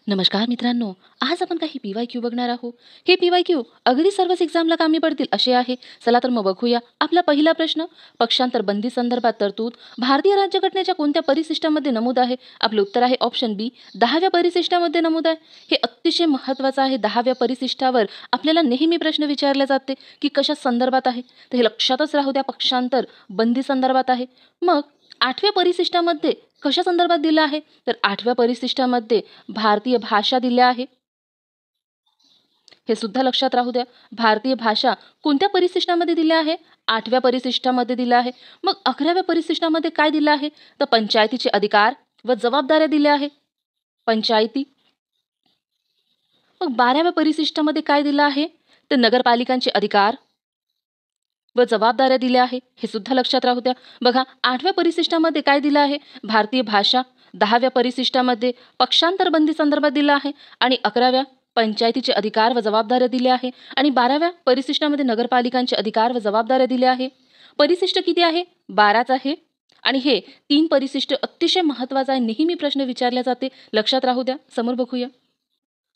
नमस्कार मित्रांनो, आज आपण काही पी-वाय-क्यू बघणार आहोत. हे पी-वाय-क्यू अगदी सर्वच एक्झामला कामी पडतील असे आहे. चला तर मग बघूया. आपला पहिला प्रश्न, पक्षांतर बंदी संदर्भात तरतूद भारतीय राज्यघटनेच्या कोणत्या परिशिष्टामध्ये नमूद आहे? आपले उत्तर आहे ऑप्शन बी, 10व्या परिशिष्टामध्ये नमूद आहे. हे अतिशय महत्त्वाचं आहे. 10व्या परिशिष्टावर आपल्याला नेहमी प्रश्न विचारले जाते की कशा संदर्भात आहे, तर हे लक्षातच राहू द्या. पक्षांतर बंदी संदर्भात आहे. मग 8व्या परिशिष्टामध्ये कशा संदर्भात दिलं आहे, तर 8व्या परिशिष्टामध्ये भारतीय भाषा दिल्या आहे. हे सुद्धा लक्षात राहू द्या. भारतीय भाषा कोणत्या परिशिष्टामध्ये दिल्या आहे? 8व्या परिशिष्टामध्ये दिलं आहे. मग 11व्या परिशिष्टामध्ये काय दिलं आहे? तर पंचायतीचे अधिकार व जबाबदाऱ्या दिल्या आहे. पंचायती. मग 12व्या परिशिष्टामध्ये काय दिलं आहे? तर नगरपालिकांचे अधिकार व जबाबदाऱ्या दिल्या आहे. हे सुद्धा लक्षात राहू द्या. बघा, 8व्या परिशिष्टामध्ये काय दिलं आहे? भारतीय भाषा. 10व्या परिशिष्टामध्ये पक्षांतर बंदी संदर्भात दिलं आहे आणि 11व्या पंचायतीचे अधिकार व जबाबदाऱ्या दिल्या आहे आणि 12व्या परिशिष्टामध्ये नगरपालिकांचे अधिकार व जबाबदाऱ्या दिल्या आहे. परिशिष्ट किती आहे? 12च आहे. आणि हे 3 परिशिष्ट अतिशय महत्त्वाचं आहे. नेहमी प्रश्न विचारले जाते. लक्षात राहू द्या. समोर बघूया.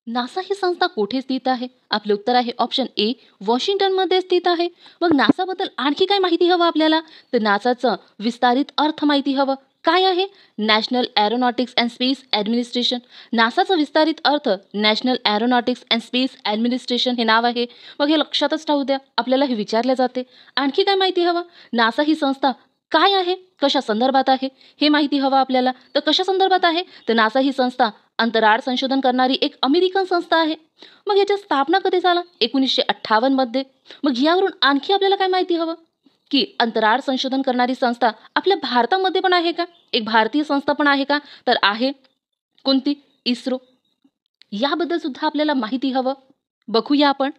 नासा ही संस्था कोठे स्थित आहे? आपले उत्तर आहे ऑप्शन ए, वॉशिंग्टनमध्ये स्थित आहे. मग नासाबद्दल आणखी काय माहिती हवं आपल्याला? तर नासाचं विस्तारित अर्थ माहिती हवं. काय आहे? National Aeronautics and Space Administration. नासाचा विस्तारित अर्थ National Aeronautics and Space Administration हे नाव आहे. मग हे लक्षातच राहू द्या. आपल्याला हे विचारले जाते. आणखी काय माहिती हवं? नासा ही संस्था काय आहे? कशा संदर्भात आहे? हे माहिती हवं आपल्याला. तर कशा संदर्भात आहे? तर नासा ही संस्था अंतराळ संशोधन करणारी एक अमेरिकन संस्था आहे. मग याची स्थापना कधी झाला? 1958 मध्ये. मग यावरून आणखी आपल्याला काय माहिती हवं? की अंतराळ संशोधन करणारी संस्था आपल्या भारतामध्ये पण आहे का? एक भारतीय संस्था पण आहे का? तर आहे. कोणती? इस्रो. याबद्दल सुद्धा आपल्याला माहिती हवं. बघूया आपण.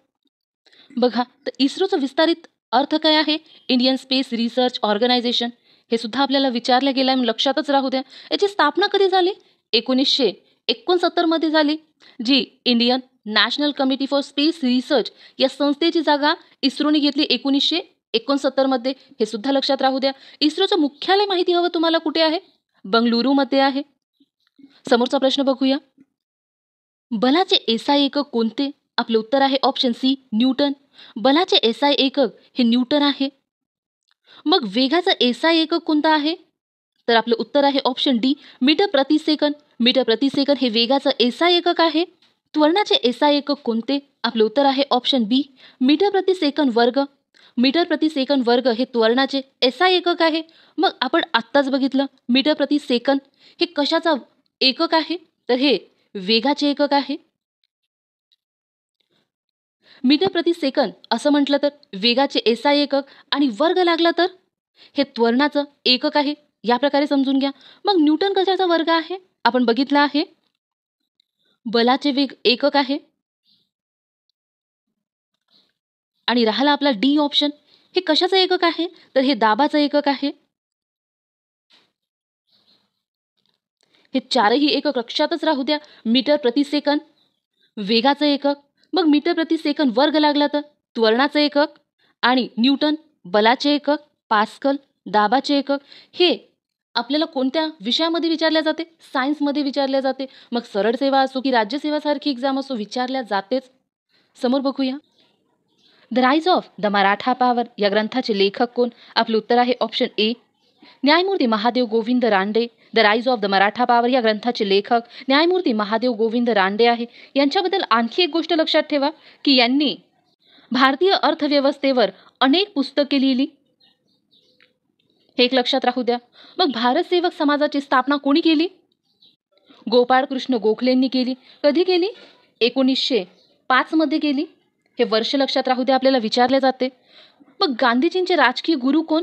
बघा, तर इस्रोचं विस्तारित अर्थ काय आहे? Indian space research organisation. हे सुद्धा आपल्याला विचारलं गेलं आहे, लक्षातच राहू द्या. याची स्थापना कधी झाली? 1969 मध्ये झाली. जी Indian National Committee for Space Research या संस्थेची जागा इस्रोने घेतली 1969 मध्ये. हे सुद्धा लक्षात राहू द्या. इस्रोचं मुख्यालय माहिती हवं तुम्हाला कुठे आहे? बंगळुरूमध्ये आहे. समोरचा प्रश्न बघूया. बलाचे एसआय एकक कोणते? आपले उत्तर आहे ऑप्शन सी, न्यूटन. बलाचे एसआय एकक हे न्यूटन आहे. मग वेगाचा एसआय एकक कोणता आहे? तर आपलं उत्तर आहे ऑप्शन डी, मीटर प्रति सेकंद. मीटर प्रति सेकंद हे वेगाचं एसआय एकक आहे. त्वरणाचे एसआय एकक कोणते? आपलं उत्तर आहे ऑप्शन बी, मीटर प्रति सेकंद वर्ग. मीटर प्रति सेकंद वर्ग हे त्वरणाचे एसआय एकक आहे. मग आपण आत्ताच बघितलं, मीटर प्रति सेकंद हे कशाचा एकक आहे? तर हे वेगाचे एकक आहे. मीटर प्रति सेकंद असं म्हटलं तर वेगाचे एसआय एकक आणि वर्ग लागला तर हे त्वरणाचं एकक आहे. या प्रकारे समजून घ्या. मग न्यूटन कशाचा वर्ग आहे? आपण बघितलं आहे. बलाचे वेग एकक आहे. आणि राहिला आपला डी ऑप्शन. हे कशाचं एकक आहे? तर हे दाबाचं एकक आहे. हे चारही एकक लक्षातच राहू द्या. मीटर प्रति सेकंद वेगाचं एकक, मग मीटर प्रति सेकंद वर्ग लागला तर त्वरणाचं एकक आणि न्यूटन बलाचे एकक, पास्कल दाबाचे एकक. हे आपल्याला कोणत्या विषयामध्ये विचारल्या जाते? सायन्समध्ये विचारल्या जाते. मग सरळ सेवा असो की राज्यसेवासारखी एक्झाम असो विचारल्या जातेच. समोर बघूया. The rise of the Maratha power या ग्रंथाचे लेखक कोण? आपलं उत्तर आहे ऑप्शन ए, न्यायमूर्ती Mahadev Govind Ranade. The rise of the Maratha power या ग्रंथाचे लेखक न्यायमूर्ती महादेव गोविंद रानडे आहे. यांच्याबद्दल आणखी एक गोष्ट लक्षात ठेवा की यांनी भारतीय अर्थव्यवस्थेवर अनेक पुस्तके लिहिली. हे एक लक्षात राहू द्या. मग भारत सेवक समाजाची स्थापना कोणी केली? गोपाळ कृष्ण गोखलेंनी केली. कधी केली? 1905 मध्ये केली. हे वर्ष लक्षात राहू द्या. आपल्याला विचारले जाते. मग गांधीजींचे राजकीय गुरु कोण?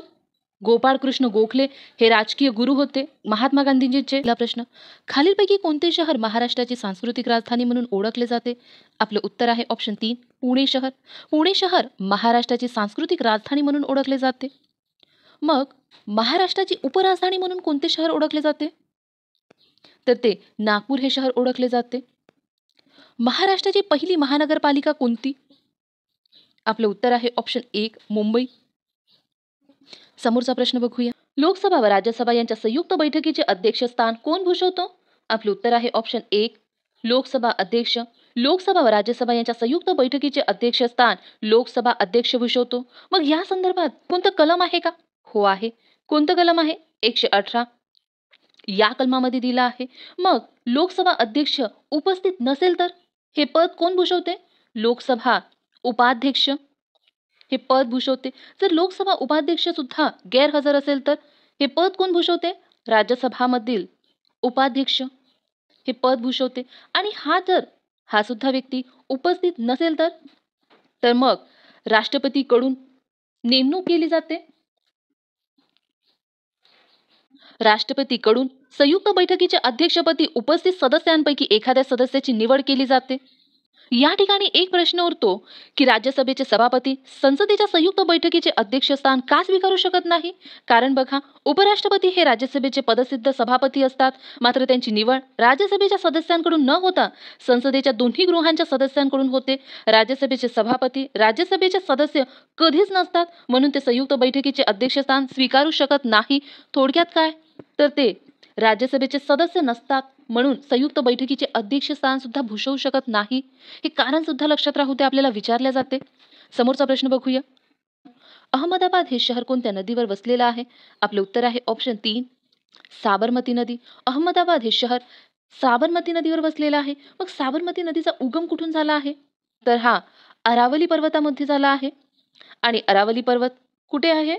गोपाळ कृष्ण गोखले हे राजकीय गुरु होते महात्मा गांधीजींचे. पहिला प्रश्न, खालीलपैकी कोणते शहर महाराष्ट्राची सांस्कृतिक राजधानी म्हणून ओळखले जाते? आपलं उत्तर आहे ऑप्शन 3, पुणे शहर. पुणे शहर महाराष्ट्राची सांस्कृतिक राजधानी म्हणून ओळखले जाते. मग महाराष्ट्राची उपराजधानी म्हणून कोणते शहर ओळखले जाते? तर ते नागपूर हे शहर ओळखले जाते. महाराष्ट्राची पहिली महानगरपालिका कोणती? आपलं उत्तर आहे ऑप्शन 1, मुंबई. समोरचा प्रश्न बघूया. लोकसभा व राज्यसभा यांच्या संयुक्त बैठकीचे अध्यक्षस्थान कोण भूषवतो? आपलं उत्तर आहे ऑप्शन 1, लोकसभा अध्यक्ष लोकसभा व राज्यसभा यांच्या संयुक्त बैठकीचे अध्यक्षस्थान लोकसभा अध्यक्ष भूषवतो. मग या संदर्भात कोणतं कलम आहे का? हो आहे. कोणतं कलम आहे? 118 या कलमामध्ये दिलं आहे. मग लोकसभा अध्यक्ष उपस्थित नसेल तर हे पद कोण भूषवते? लोकसभा उपाध्यक्ष हे पद भूषवते. जर लोकसभा उपाध्यक्ष सुद्धा गैरहजर असेल तर हे पद कोण भूषवते? राज्यसभामधील उपाध्यक्ष हे पद भूषवते. आणि हा सुद्धा व्यक्ती उपस्थित नसेल तर मग राष्ट्रपतीकडून नेमणूक केली जाते. राष्ट्रपतीकडून संयुक्त बैठकीच्या अध्यक्षपदी उपस्थित सदस्यांपैकी एखाद्या सदस्याची निवड केली जाते. या ठिकाणी एक प्रश्न उरतो की राज्यसभेचे सभापती संसदेच्या संयुक्त बैठकीचे अध्यक्षस्थान का स्वीकारू शकत नाही? कारण बघा, उपराष्ट्रपती हे राज्यसभेचे पदसिद्ध सभापती असतात, मात्र त्यांची निवड राज्यसभेच्या सदस्यांकडून न होता संसदेच्या दोन्ही गृहांच्या सदस्यांकडून होते. राज्यसभेचे सभापती राज्यसभेचे सदस्य कधीच नसतात, म्हणून ते संयुक्त बैठकीचे अध्यक्षस्थान स्वीकारू शकत नाही. थोडक्यात काय तर ते राज्यसभेचे सदस्य नसतात, म्हणून संयुक्त बैठकीचे अध्यक्षस्थान सुद्धा भूषवू शकत नाही. हे कारण सुद्धा लक्षात राहू दे, आपल्याला विचारले जाते. समोरचा प्रश्न बघूया. अहमदाबाद हे शहर कोणत्या नदीवर वसलेलं आहे? आपले उत्तर आहे ऑप्शन 3 साबरमती नदी. अहमदाबाद हे शहर साबरमती नदीवर वसलेलं आहे. मग साबरमती नदीचा उगम कुठून झाला आहे? तर हा अरावली पर्वतामध्ये झाला आहे. आणि अरावली पर्वत कुठे आहे?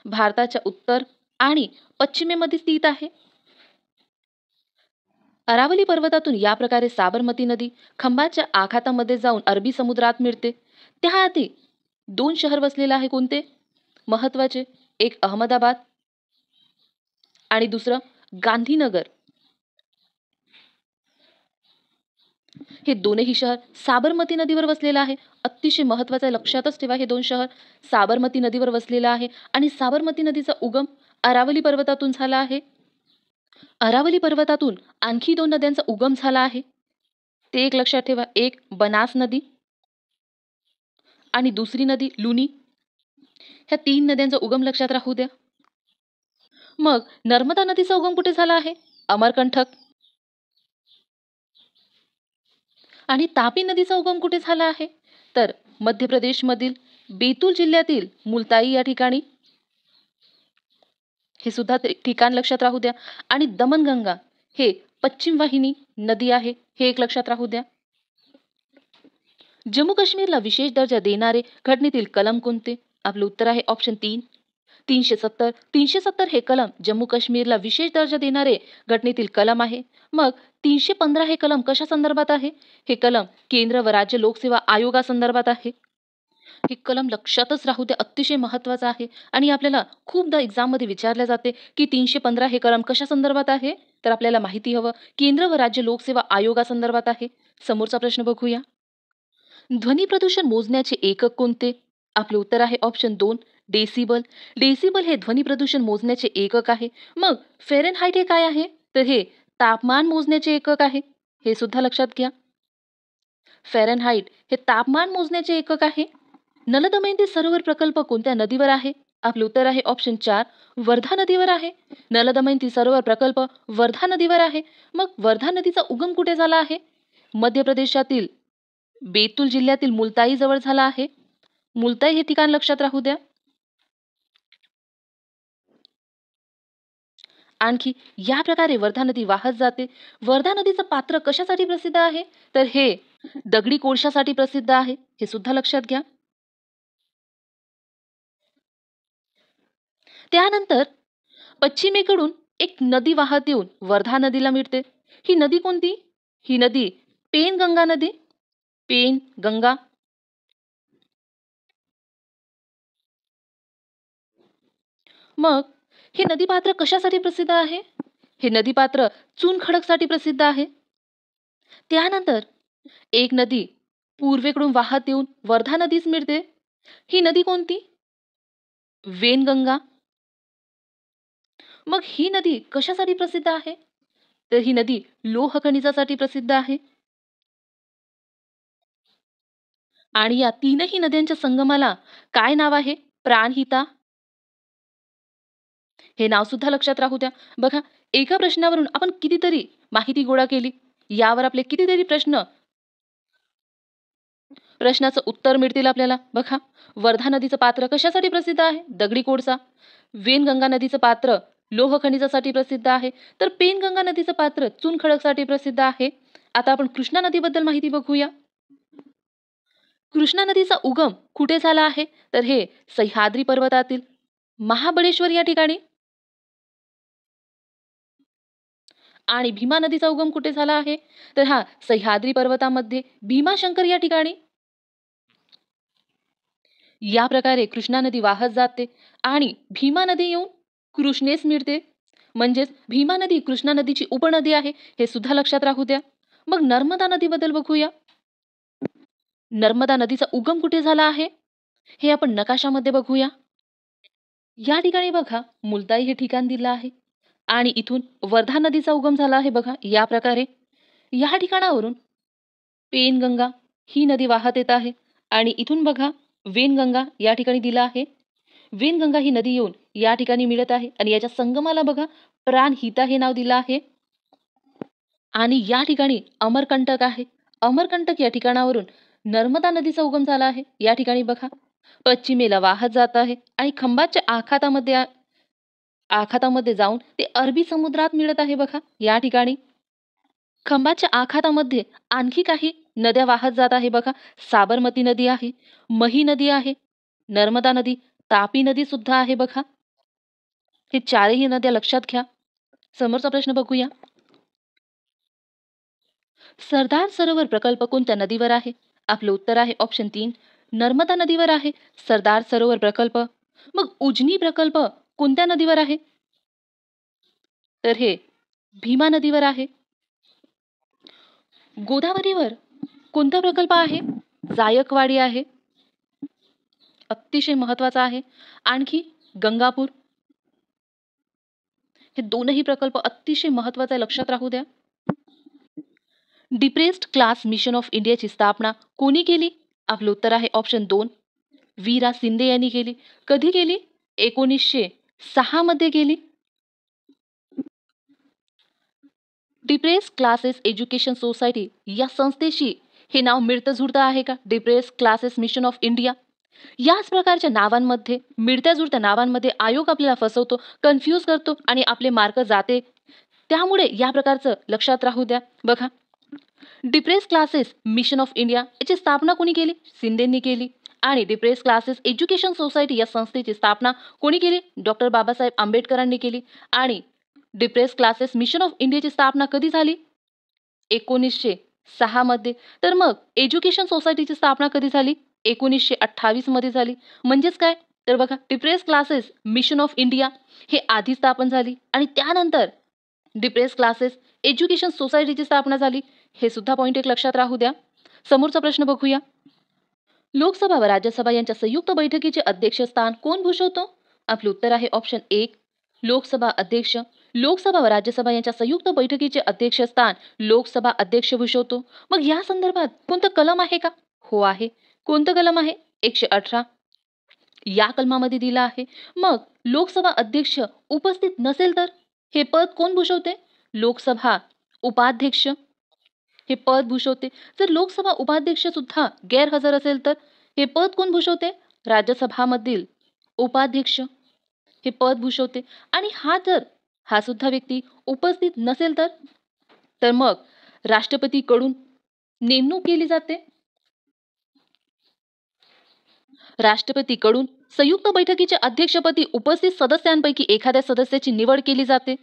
भारताच्या उत्तर आणि पश्चिमेमध्ये स्थित आहे. अरावली पर्वतातून या प्रकारे साबरमती नदी खंबाच्या आखातामध्ये जाऊन अरबी समुद्रात मिळते. त्याआधी 2 शहर वसलेले आहे. कोणते महत्वाचे? एक अहमदाबाद आणि दुसरं गांधीनगर. हे दोनही शहर साबरमती नदीवर वसलेलं आहे. अतिशय महत्वाचं आहे, लक्षातच ठेवा. हे 2 शहर साबरमती नदीवर वसलेलं आहे आणि साबरमती नदीचा उगम अरावली पर्वतातून झाला आहे. अरावली पर्वतातून आणखी 2 नद्यांचा उगम झाला आहे. ते एक लक्षात ठेवा. एक बनास नदी आणि दुसरी नदी लुनी. ह्या 3 नद्यांचा उगम लक्षात राहू द्या. मग नर्मदा नदीचा उगम कुठे झाला आहे? अमरकंटक. आणि तापी नदीचा उगम कुठे झाला आहे? तर मध्य प्रदेशमधील बेतूल जिल्ह्यातील मुलताई या ठिकाणी. हे सुद्धा ठिकाण लक्षात राहू द्या. आणि दमनगंगा हे पश्चिम वाहिनी नदी आहे, हे एक लक्षात राहू द्या. जम्मू काश्मीरला विशेष दर्जा देणारे घटनेतील कलम कोणते? आपलं उत्तर आहे ऑप्शन 3 370. 370 हे कलम जम्मू काश्मीरला विशेष दर्जा देणारे घटनेतील कलम आहे. मग 315 हे कलम कशा संदर्भात आहे? हे कलम केंद्र व राज्य लोकसेवा आयोगासंदर्भात आहे. हे कलम लक्षातच राहू दे, अतिशय महत्वाचं आहे. आणि आपल्याला खूपदा एक्झाममध्ये विचारले जाते की 315 हे कलम कशा संदर्भात आहे? तर आपल्याला माहिती हवं, केंद्र व राज्य लोकसेवा आयोगासंदर्भात आहे. समोरचा प्रश्न बघूया. ध्वनी प्रदूषण मोजण्याचे एकक कोणते? आपले उत्तर आहे ऑप्शन 2 डेसिबल. डेसिबल हे ध्वनी प्रदूषण मोजण्याचे एकक आहे. मग फेरेनहाइट हे काय आहे? तर हे तापमान मोजण्याचे एकक आहे. हे सुद्धा लक्षात घ्या. फेरेनहाइट हे तापमान मोजण्याचे एकक आहे. नलदमयंती सरोवर प्रकल्प कोणत्या नदीवर आहे? आपले उत्तर आहे ऑप्शन 4 वर्धा नदीवर आहे. नलदमयंती सरोवर प्रकल्प वर्धा नदीवर आहे. मग वर्धा नदीचा उगम कुठे झाला आहे? मध्य प्रदेशातील बेतूल जिल्ह्यातील मुलताई जवळ झाला आहे. मुलताई हे ठिकाण लक्षात राहू द्या. आणखी या प्रकारे वर्धा नदी वाहत जाते. वर्धा नदीचं पात्र कशासाठी प्रसिद्ध आहे? तर हे दगडी कोळशासाठी प्रसिद्ध आहे. हे सुद्धा लक्षात घ्या. त्यानंतर पश्चिमेकडून एक नदी वाहत येऊन वर्धा नदीला मिळते. ही नदी कोणती? ही नदी पेनगंगा नदी. पेनगंगा. मग हे नदीपात्र कशासाठी प्रसिद्ध आहे? हे नदीपात्र चुनखडकसाठी प्रसिद्ध आहे. त्यानंतर एक नदी पूर्वेकडून वाहत येऊन वर्धा नदीस मिळते. ही नदी कोणती? वेनगंगा. मग ही नदी कशासाठी प्रसिद्ध आहे? तर ही नदी लोह खनिजासाठी प्रसिद्ध आहे. आणि या तीनही नद्यांच्या संगमाला काय नाव आहे? प्राणहिता. हे नाव सुद्धा लक्षात राहू द्या. बघा, एका प्रश्नावरून आपण कितीतरी माहिती गोळा केली. यावर आपले कितीतरी प्रश्नाचं उत्तर मिळतील आपल्याला. बघा, वर्धा नदीचं पात्र कशासाठी प्रसिद्ध आहे? दगडी कोळसा. वेनगंगा नदीचं पात्र लोह खनिजासाठी प्रसिद्ध आहे. तर पेनगंगा नदीचं पात्र चुनखडकसाठी प्रसिद्ध आहे. आता आपण कृष्णा नदीबद्दल माहिती बघूया. कृष्णा नदीचा उगम कुठे झाला आहे? तर हे सह्याद्री पर्वतातील महाबळेश्वर या ठिकाणी. आणि भीमा नदीचा उगम कुठे झाला आहे? तर हा सह्याद्री पर्वतामध्ये भीमाशंकर या ठिकाणी. या प्रकारे कृष्णा नदी वाहत जाते आणि भीमा नदी येऊन कृष्णेस मिळते. म्हणजेच भीमा नदी कृष्णा नदीची उपनदी आहे, हे सुद्धा लक्षात राहू द्या. मग नर्मदा नदीबद्दल बघूया. नर्मदा नदीचा उगम कुठे झाला आहे? हे आपण नकाशामध्ये बघूया. या ठिकाणी बघा, मुलताई हे ठिकाण दिलं आहे आणि इथून वर्धा नदीचा उगम झाला आहे. बघा, या प्रकारे या ठिकाणावरून पेनगंगा ही नदी वाहत येत आहे आणि इथून बघा वेनगंगा या ठिकाणी दिलं आहे. वेनगंगा ही नदी येऊन या ठिकाणी मिळत आहे आणि याच्या संगमाला बघा प्राणहिता हे नाव दिलं आहे. आणि या ठिकाणी अमरकंटक आहे. अमरकंटक या ठिकाणावरून नर्मदा नदीचा उगम झाला आहे. या ठिकाणी बघा पश्चिमेला वाहत जात आहे आणि खंबातच्या आखातामध्ये जाऊन ते अरबी समुद्रात मिळत आहे. बघा, या ठिकाणी खंबाच्या आखातामध्ये आणखी काही नद्या वाहत जात आहे. बघा, साबरमती नदी आहे, मही नदी आहे, नर्मदा नदी, तापी नदी सुद्धा आहे. बघा, हे चारही नद्या लक्षात घ्या. समोरचा प्रश्न बघूया. सरदार सरोवर प्रकल्प कोणत्या नदीवर आहे? आपलं उत्तर आहे ऑप्शन 3, नर्मदा नदीवर आहे सरदार सरोवर प्रकल्प. मग उजनी प्रकल्प कोणत्या नदीवर आहे? तर हे भीमा नदीवर आहे. गोदावरीवर कोणता प्रकल्प आहे? जायकवाडी आहे, अतिशय महत्वाचा आहे. आणखी गंगापूर. हे दोनही प्रकल्प अतिशय महत्वाचे, लक्षात राहू द्या. डिप्रेस्ड क्लास मिशन ऑफ इंडियाची स्थापना कोणी केली? आपलं उत्तर आहे ऑप्शन 2, वीरा शिंदे यांनी केली. कधी केली? 1906 मध्ये केली. डिप्रेस क्लासेस एज्युकेशन सोसायटी या संस्थेशी हे नाव मिळतं जुळतं आहे का? Depress classes mission of India. याच प्रकारच्या नावांमध्ये, मिळत्या जुळत्या नावांमध्ये आयोग आपल्याला फसवतो, कन्फ्यूज करतो आणि आपले मार्क जाते. त्यामुळे या प्रकारचं लक्षात राहू द्या. बघा, depress classes mission of India याची स्थापना कोणी केली? शिंदेंनी केली. आणि डिप्रेस क्लासेस एज्युकेशन सोसायटी या संस्थेची स्थापना कोणी केली? डॉक्टर बाबासाहेब आंबेडकरांनी केली. आणि डिप्रेस क्लासेस मिशन ऑफ इंडियाची स्थापना कधी झाली? 1906 मध्ये. तर मग एज्युकेशन सोसायटीची स्थापना कधी झाली? 1928 मध्ये झाली. म्हणजेच काय? तर बघा, depress classes mission of India हे आधी स्थापन झाली आणि त्यानंतर डिप्रेस क्लासेस एज्युकेशन सोसायटीची स्थापना झाली. हे सुद्धा पॉइंट एक लक्षात राहू द्या. समोरचा प्रश्न बघूया. लोकसभा व राज्यसभा यांच्या संयुक्त बैठकीचे अध्यक्षस्थान कोण भूषवतो? आपले उत्तर आहे ऑप्शन 1, लोकसभा अध्यक्ष. लोकसभा व राज्यसभा यांच्या संयुक्त बैठकीचे अध्यक्षस्थान लोकसभा अध्यक्ष भूषवतो. मग या संदर्भात कोणतं कलम आहे का? हो आहे. कोणतं कलम आहे? 118 या कलमामध्ये दिलं आहे. मग लोकसभा अध्यक्ष उपस्थित नसेल तर हे पद कोण भूषवते? लोकसभा उपाध्यक्ष हे पद भूषवते. जर लोकसभा उपाध्यक्ष सुद्धा गैरहजर असेल तर हे पद कोण भूषवते? राज्यसभामधील उपाध्यक्ष हे पद भूषवते. आणि हा सुद्धा व्यक्ती उपस्थित नसेल तर मग राष्ट्रपतीकडून नेमणूक केली जाते. राष्ट्रपतीकडून संयुक्त बैठकीच्या अध्यक्षपदी उपस्थित सदस्यांपैकी एखाद्या सदस्याची निवड केली जाते.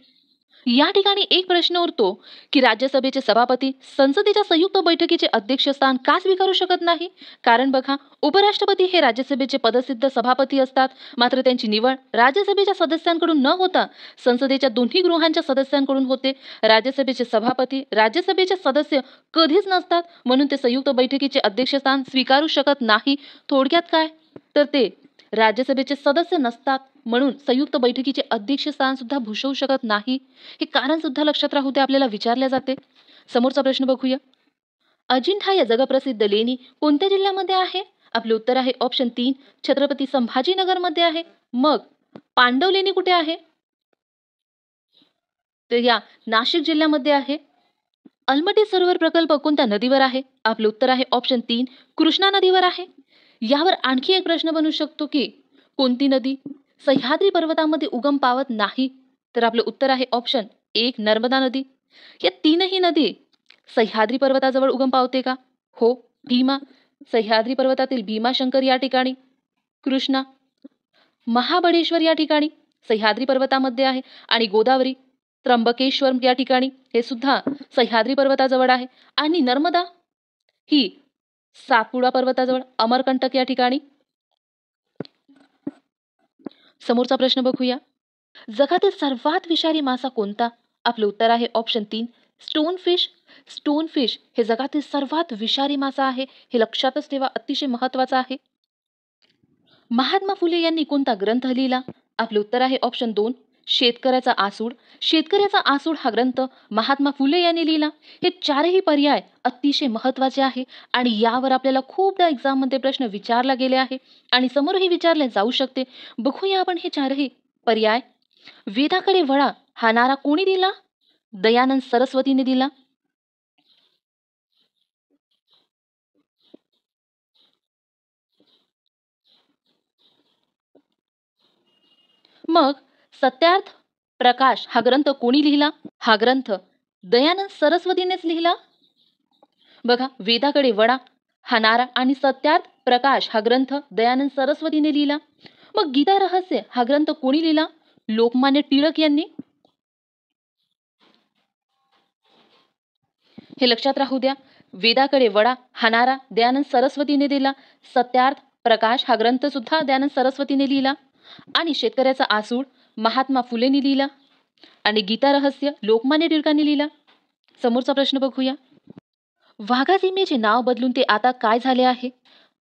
या ठिकाणी एक प्रश्न उरतो की राज्यसभेचे सभापती संसदेच्या संयुक्त बैठकीचे अध्यक्षस्थान का स्वीकारू शकत नाही? कारण बघा, उपराष्ट्रपती हे राज्यसभेचे पदसिद्ध सभापती असतात, मात्र त्यांची निवड राज्यसभेच्या सदस्यांकडून न होता संसदेच्या दोन्ही गृहांच्या सदस्यांकडून होते. राज्यसभेचे सभापती राज्यसभेचे सदस्य कधीच नसतात, म्हणून ते संयुक्त बैठकीचे अध्यक्षस्थान स्वीकारू शकत नाही. थोडक्यात काय? तर ते राज्यसभेचे सदस्य नसतात, म्हणून संयुक्त बैठकीचे अध्यक्षस्थान सुद्धा भूषवू शकत नाही. हे कारण सुद्धा लक्षात राहू दे, आपल्याला विचारले जाते. समोरचा प्रश्न बघूया. अजिंठा या जगप्रसिद्ध लेणी कोणत्या जिल्ह्यामध्ये आहे? आपले उत्तर आहे ऑप्शन 3, छत्रपती संभाजीनगर मध्ये आहे. मग पांडव लेणी कुठे आहे? तर या नाशिक जिल्ह्यामध्ये आहे. अलमटी सरोवर प्रकल्प कोणत्या नदीवर आहे? आपलं उत्तर आहे ऑप्शन 3, कृष्णा नदीवर आहे. यावर आणखी एक प्रश्न बनू शकतो की कोणती नदी सह्याद्री पर्वतामध्ये उगम पावत नाही? तर आपलं उत्तर आहे ऑप्शन 1, नर्मदा नदी. या तीनही नदी सह्याद्री पर्वताजवळ उगम पावते का? हो. भीमा सह्याद्री पर्वतातील भीमाशंकर या ठिकाणी, कृष्णा महाबळेश्वर या ठिकाणी सह्याद्री पर्वतामध्ये आहे आणि गोदावरी त्र्यंबकेश्वर या ठिकाणी हे सुद्धा सह्याद्री पर्वताजवळ आहे आणि नर्मदा ही सातपुडा पर्वताजवळ अमरकंटक या ठिकाणी. समोरचा प्रश्न बघूया. जगातील सर्वात विषारी मासा कोणता? आपलं उत्तर आहे ऑप्शन 3, स्टोनफिश. स्टोनफिश हे जगातील सर्वात विषारी मासा आहे, हे लक्षातच ठेवा, अतिशय महत्वाचं आहे. महात्मा फुले यांनी कोणता ग्रंथ लिहिला? आपलं उत्तर आहे ऑप्शन 2, शेतकऱ्याचा आसूड. शेतकऱ्याचा आसूड हा ग्रंथ महात्मा फुले यांनी लिहिला. हे चारही पर्याय अतिशय महत्वाचे आहे आणि यावर आपल्याला खूपदा एक्झाममध्ये प्रश्न विचारला गेले आहे आणि समोरही विचारले जाऊ शकते. बघूया आपण हे चारही पर्याय. वेदाकडे वळा हा नारा कोणी दिला? दयानंद सरस्वतीने दिला. मग सत्यार्थ प्रकाश हा ग्रंथ कोणी लिहिला? हा ग्रंथ दयानंद सरस्वतीनेच लिहिला. बघा, वेदाकडे वळा हा नारा आणि सत्यार्थ प्रकाश हा ग्रंथ दयानंद सरस्वतीने लिहिला. मग गीता रहस्य हा ग्रंथ कोणी लिहिला? लोकमान्य टिळक यांनी. हे लक्षात राहू द्या. वेदाकडे वळा हा नारा दयानंद सरस्वतीने दिला. सत्यार्थ प्रकाश हा ग्रंथ सुद्धा दयानंद सरस्वतीने लिहिला आणि शेतकऱ्याचा आसूड महात्मा फुलेंनी लिहिला आणि गीता रहस्य लोकमान्य टिळकांनी लिहिला. समोरचा प्रश्न बघूया. वाघा सीमेचे नाव बदलून ते आता काय झाले आहे?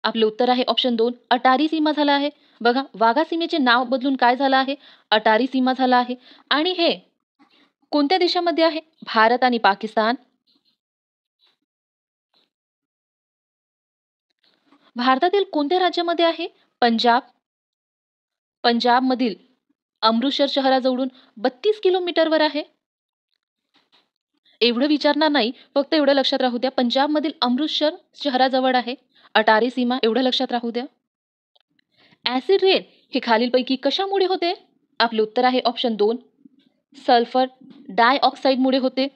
आपलं उत्तर आहे ऑप्शन 2, अटारी सीमा झाला आहे. बघा, वाघा सीमेचे नाव बदलून काय झालं आहे? अटारी सीमा झाला आहे आणि हे कोणत्या देशामध्ये आहे? भारत आणि पाकिस्तान. भारतातील कोणत्या राज्यामध्ये आहे? पंजाब. पंजाबमधील अमृतसर शहराजवळून 32 किलोमीटरवर आहे. एवढं विचारणार नाही, फक्त एवढं लक्षात राहू द्या, पंजाबमधील अमृतसर शहराजवळ आहे अटारी सीमा, एवढं लक्षात राहू द्या. ऍसिड रेन हे खालीलपैकी कशामुळे होते? आपले उत्तर आहे ऑप्शन 2, सल्फर डायऑक्साईडमुळे होते.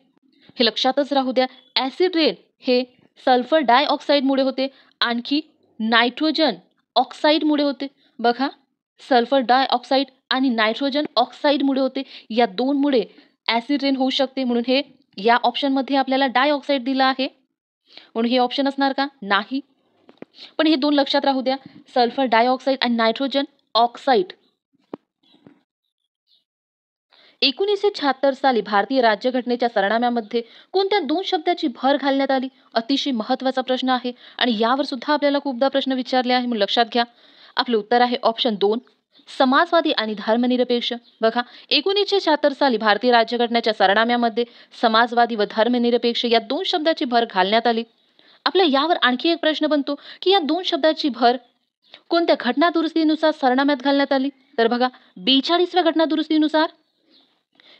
हे लक्षातच राहू द्या. ऍसिड रेन हे सल्फर डायऑक्साईडमुळे होते. आणखी नायट्रोजन ऑक्साईडमुळे होते. बघा, सल्फर डायऑक्साईड आणि नायट्रोजन ऑक्साईडमुळे होते. या दोनमुळे ऍसिड रेन होऊ शकते, म्हणून हे या ऑप्शनमध्ये आपल्याला डायऑक्साईड दिला आहे, म्हणून हे ऑप्शन असणार का? नाही. पण हे दोन लक्षात राहू द्या, सल्फर डायऑक्साईड आणि नायट्रोजन ऑक्साईड. 1976 साली भारतीय राज्यघटनेच्या सरनाम्यामध्ये कोणत्या दोन शब्दाची भर घालण्यात आली? अतिशय महत्वाचा प्रश्न आहे आणि यावर सुद्धा आपल्याला खूपदा प्रश्न विचारले आहे, म्हणून लक्षात घ्या. आपलं उत्तर आहे ऑप्शन 2, समाजवादी आणि धर्मनिरपेक्ष. बघा, 1976 साली भारतीय राज्यघटनेच्या सरनाम्यामध्ये समाजवादी व धर्मनिरपेक्ष या दोन शब्दाची भर घालण्यात आली. आपल्या यावर आणखी एक प्रश्न बनतो की या दोन शब्दाची भर कोणत्या घटनादुरुस्तीनुसार सरनाम्यात घालण्यात आली? तर बघा, 42व्या घटनादुरुस्तीनुसार.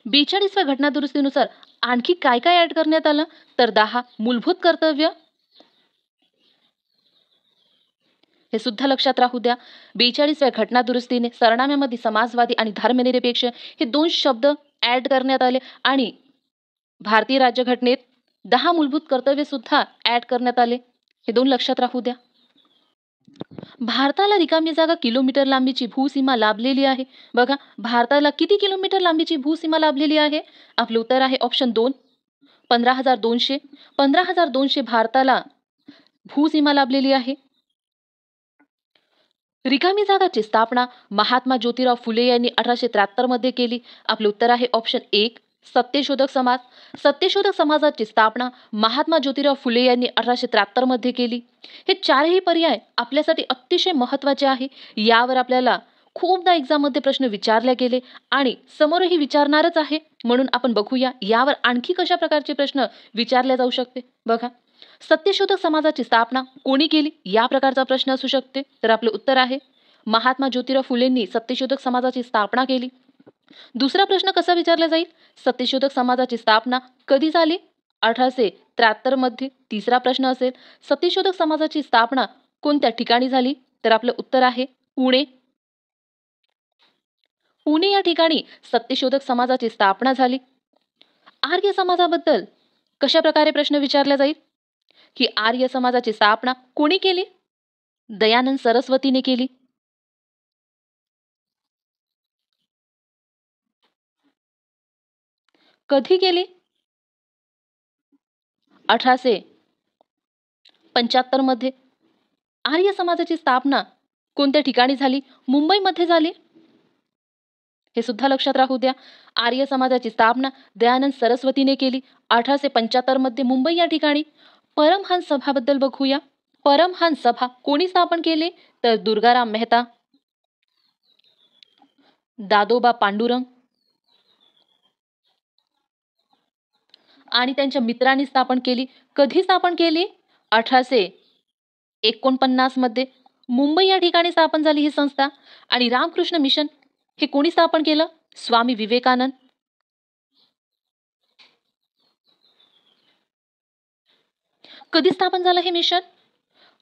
42व्या घटनादुरुस्तीनुसार आणखी काय काय ऍड करण्यात आलं? तर 10 मूलभूत कर्तव्य. हे सुद्धा लक्षात राहू द्या. 42व्या घटनादुरुस्तीने सरनाम्यामध्ये समाजवादी आणि धर्मनिरपेक्ष हे दोन शब्द ऍड करण्यात आले आणि भारतीय राज्यघटनेत 10 मूलभूत कर्तव्य सुद्धा ऍड करण्यात आले. हे दोन लक्षात राहू द्या. भारताला रिकामी जागा किलोमीटर लांबीची भूसीमा लाभलेली आहे. बघा, भारताला किती किलोमीटर लांबीची भूसीमा लाभलेली आहे? आपलं उत्तर आहे ऑप्शन 2, 15,200. 15,200 भारताला भूसीमा लाभलेली आहे. रिकामी जागाची स्थापना महात्मा ज्योतिराव फुले यांनी 1873 मध्ये केली. आपलं उत्तर आहे ऑप्शन 1, सत्यशोधक समाज. सत्यशोधक समाजाची स्थापना महात्मा ज्योतिराव फुले यांनी 1873 मध्ये केली. हे चारही पर्याय आपल्यासाठी अतिशय महत्वाचे आहे. यावर आपल्याला खूपदा एक्झाममध्ये प्रश्न विचारले गेले आणि समोरही विचारणारच आहे, म्हणून आपण बघूया यावर आणखी कशा प्रकारचे प्रश्न विचारले जाऊ शकते. बघा, सत्यशोधक समाजाची स्थापना कोणी केली या प्रकारचा प्रश्न असू शकते. तर आपलं उत्तर आहे महात्मा ज्योतिराव फुलेंनी सत्यशोधक समाजाची स्थापना केली. दुसरा प्रश्न कसा विचारला जाईल? सत्यशोधक समाजाची स्थापना कधी झाली? 1873 मध्ये. तिसरा प्रश्न असेल, सत्यशोधक समाजाची स्थापना कोणत्या ठिकाणी झाली? तर आपलं उत्तर आहे पुणे. पुणे या ठिकाणी सत्यशोधक समाजाची स्थापना झाली. आर्य समाजाबद्दल कशा प्रकारे प्रश्न विचारला जाईल की आर्य समाजाची स्थापना कोणी केली? दयानंद सरस्वतीने केली. कधी केली? 1875 मध्ये. आर्य समाजाची स्थापना कोणत्या ठिकाणी झाली? मुंबईमध्ये झाली. हे सुद्धा लक्षात राहू द्या. आर्य समाजाची स्थापना दयानंद सरस्वतीने केली 1875 मध्ये मुंबई या ठिकाणी. परमहंस सभाबद्दल बघूया. परमहंस सभा कोणी स्थापन केली? तर दुर्गाराम मेहता, दादोबा पांडुरंग आणि त्यांच्या मित्रांनी स्थापन केली. कधी स्थापन केली? 1849 मध्ये. मुंबई या ठिकाणी स्थापन झाली ही संस्था. आणि रामकृष्ण मिशन हे कोणी स्थापन केलं? स्वामी विवेकानंद. कधी स्थापन झालं हे मिशन?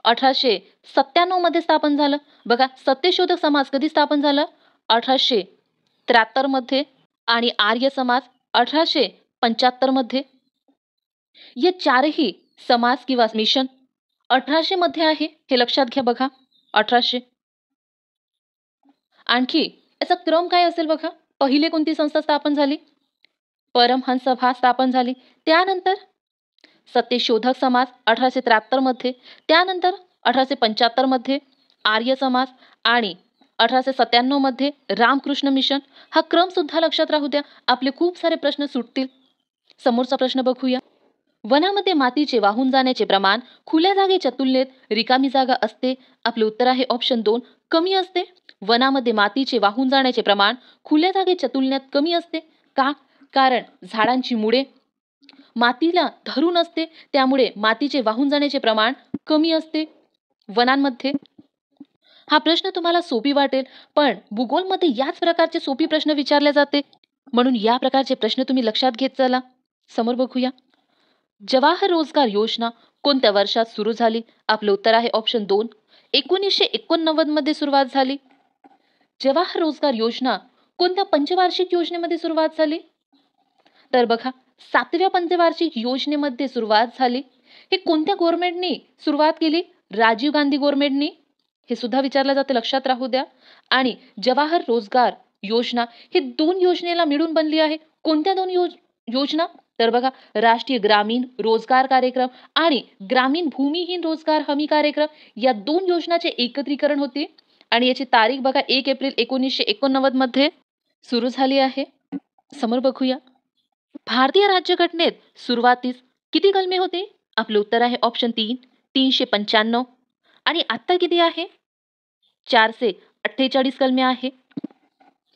1897 मध्ये स्थापन झालं. बघा, सत्यशोधक समाज कधी स्थापन झालं? 1873 मध्ये. आणि आर्य समाज 1875 मध्ये. या चारही समाज किंवा मिशन 1800 मध्ये आहे, हे लक्षात घ्या. बघा, 1800. आणखी याचा क्रम काय असेल बघा. पहिले कोणती संस्था स्थापन झाली? परमहंस सभा स्थापन झाली. त्यानंतर सत्यशोधक समाज 1873 मध्ये. त्यानंतर 1875 मध्ये आर्य समाज आणि 1897 मध्ये रामकृष्ण मिशन. हा क्रम सुद्धा लक्षात राहू द्या. आपले खूप सारे प्रश्न सुटतील. समोरचा प्रश्न बघूया. वनामध्ये मातीचे वाहून जाण्याचे प्रमाण खुल्या जागेच्या तुलनेत रिकामी जागा असते. आपले उत्तर आहे ऑप्शन 2, कमी असते. वनामध्ये मातीचे वाहून जाण्याचे प्रमाण खुल्या जागेच्या तुलनेत कमी असते. का? कारण झाडांची मुळे मातीला धरून असते, त्यामुळे मातीचे वाहून जाण्याचे प्रमाण कमी असते वनांमध्ये. हा प्रश्न तुम्हाला सोपी वाटेल, पण भूगोलमध्ये याच प्रकारचे सोपी प्रश्न विचारले जाते, म्हणून या प्रकारचे प्रश्न तुम्ही लक्षात घेत चला. समोर बघूया. जवाहर रोजगार योजना कोणत्या वर्षात सुरू झाली? आपलं उत्तर आहे ऑप्शन 2, 1989 मध्ये सुरुवात झाली. जवाहर रोजगार योजना कोणत्या पंचवार्षिक योजनेमध्ये सुरुवात झाली? तर बघा, 7व्या पंचवार्षिक योजनेमध्ये सुरुवात झाली. हे कोणत्या गव्हर्नमेंटनी सुरुवात केली? राजीव गांधी गव्हर्नमेंटनी. हे सुद्धा विचारलं जाते, लक्षात राहू द्या. आणि जवाहर रोजगार योजना हे 2 योजनेला मिळून बनली आहे. कोणत्या 2 योजना? तर बघा, राष्ट्रीय ग्रामीण रोजगार कार्यक्रम आणि ग्रामीण भूमिहीन रोजगार हमी कार्यक्रम या 2 योजनाचे एकत्रीकरण होते. आणि याची तारीख बघा 1 एप्रिल 1989 मध्ये सुरू झाली आहे. समोर बघूया. भारतीय राज्यघटनेत सुरुवातीस किती कलमे होते? आपले उत्तर आहे ऑप्शन 3, 395. आणि आता किती आहे? 448 कलमे आहे.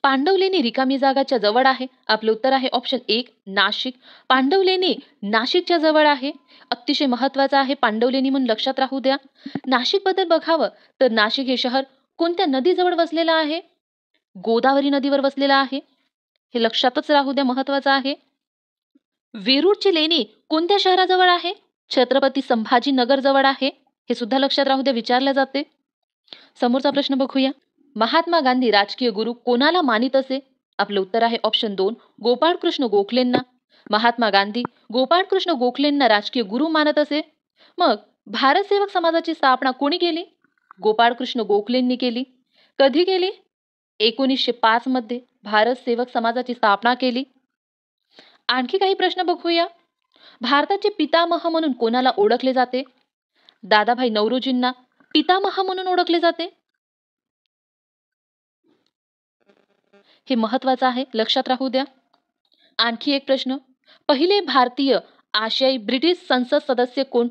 पांडवलेणी रिकामी जागाच्या जवळ आहे. आपलं उत्तर आहे ऑप्शन 1, नाशिक. पांडवलेणी नाशिकच्या जवळ आहे. अतिशय महत्वाचं आहे पांडवलेणी, म्हणून लक्षात राहू द्या. नाशिक बद्दल बघावं तर नाशिक हे शहर कोणत्या नदीजवळ वसलेलं आहे? गोदावरी नदीवर वसलेलं आहे. हे लक्षातच राहू द्या, महत्वाचं आहे. वेरूळची लेणी कोणत्या शहराजवळ आहे? छत्रपती संभाजीनगर जवळ आहे. हे सुद्धा लक्षात राहू द्या, विचारले जाते. समोरचा प्रश्न बघूया. महात्मा गांधी राजकीय गुरु कोणाला मानित असे? आपलं उत्तर आहे ऑप्शन 2, गोपाळकृष्ण गोखलेंना. महात्मा गांधी गोपाळकृष्ण गोखलेंना राजकीय गुरु मानत असे. मग भारत सेवक समाजाची स्थापना कोणी केली? गोपाळकृष्ण गोखलेंनी केली. कधी केली? 1905 मध्ये भारत सेवक समाजाची स्थापना केली. आणखी काही प्रश्न बघूया. भारताचे पितामह म्हणून कोणाला ओळखले जाते? दादाभाई नौरोजींना पितामह म्हणून ओळखले जाते. हे महत्वाचं आहे, लक्षात राहू द्या. आणखी एक प्रश्न. पहिले भारतीय आशियाई ब्रिटिश संसद सदस्य कोण?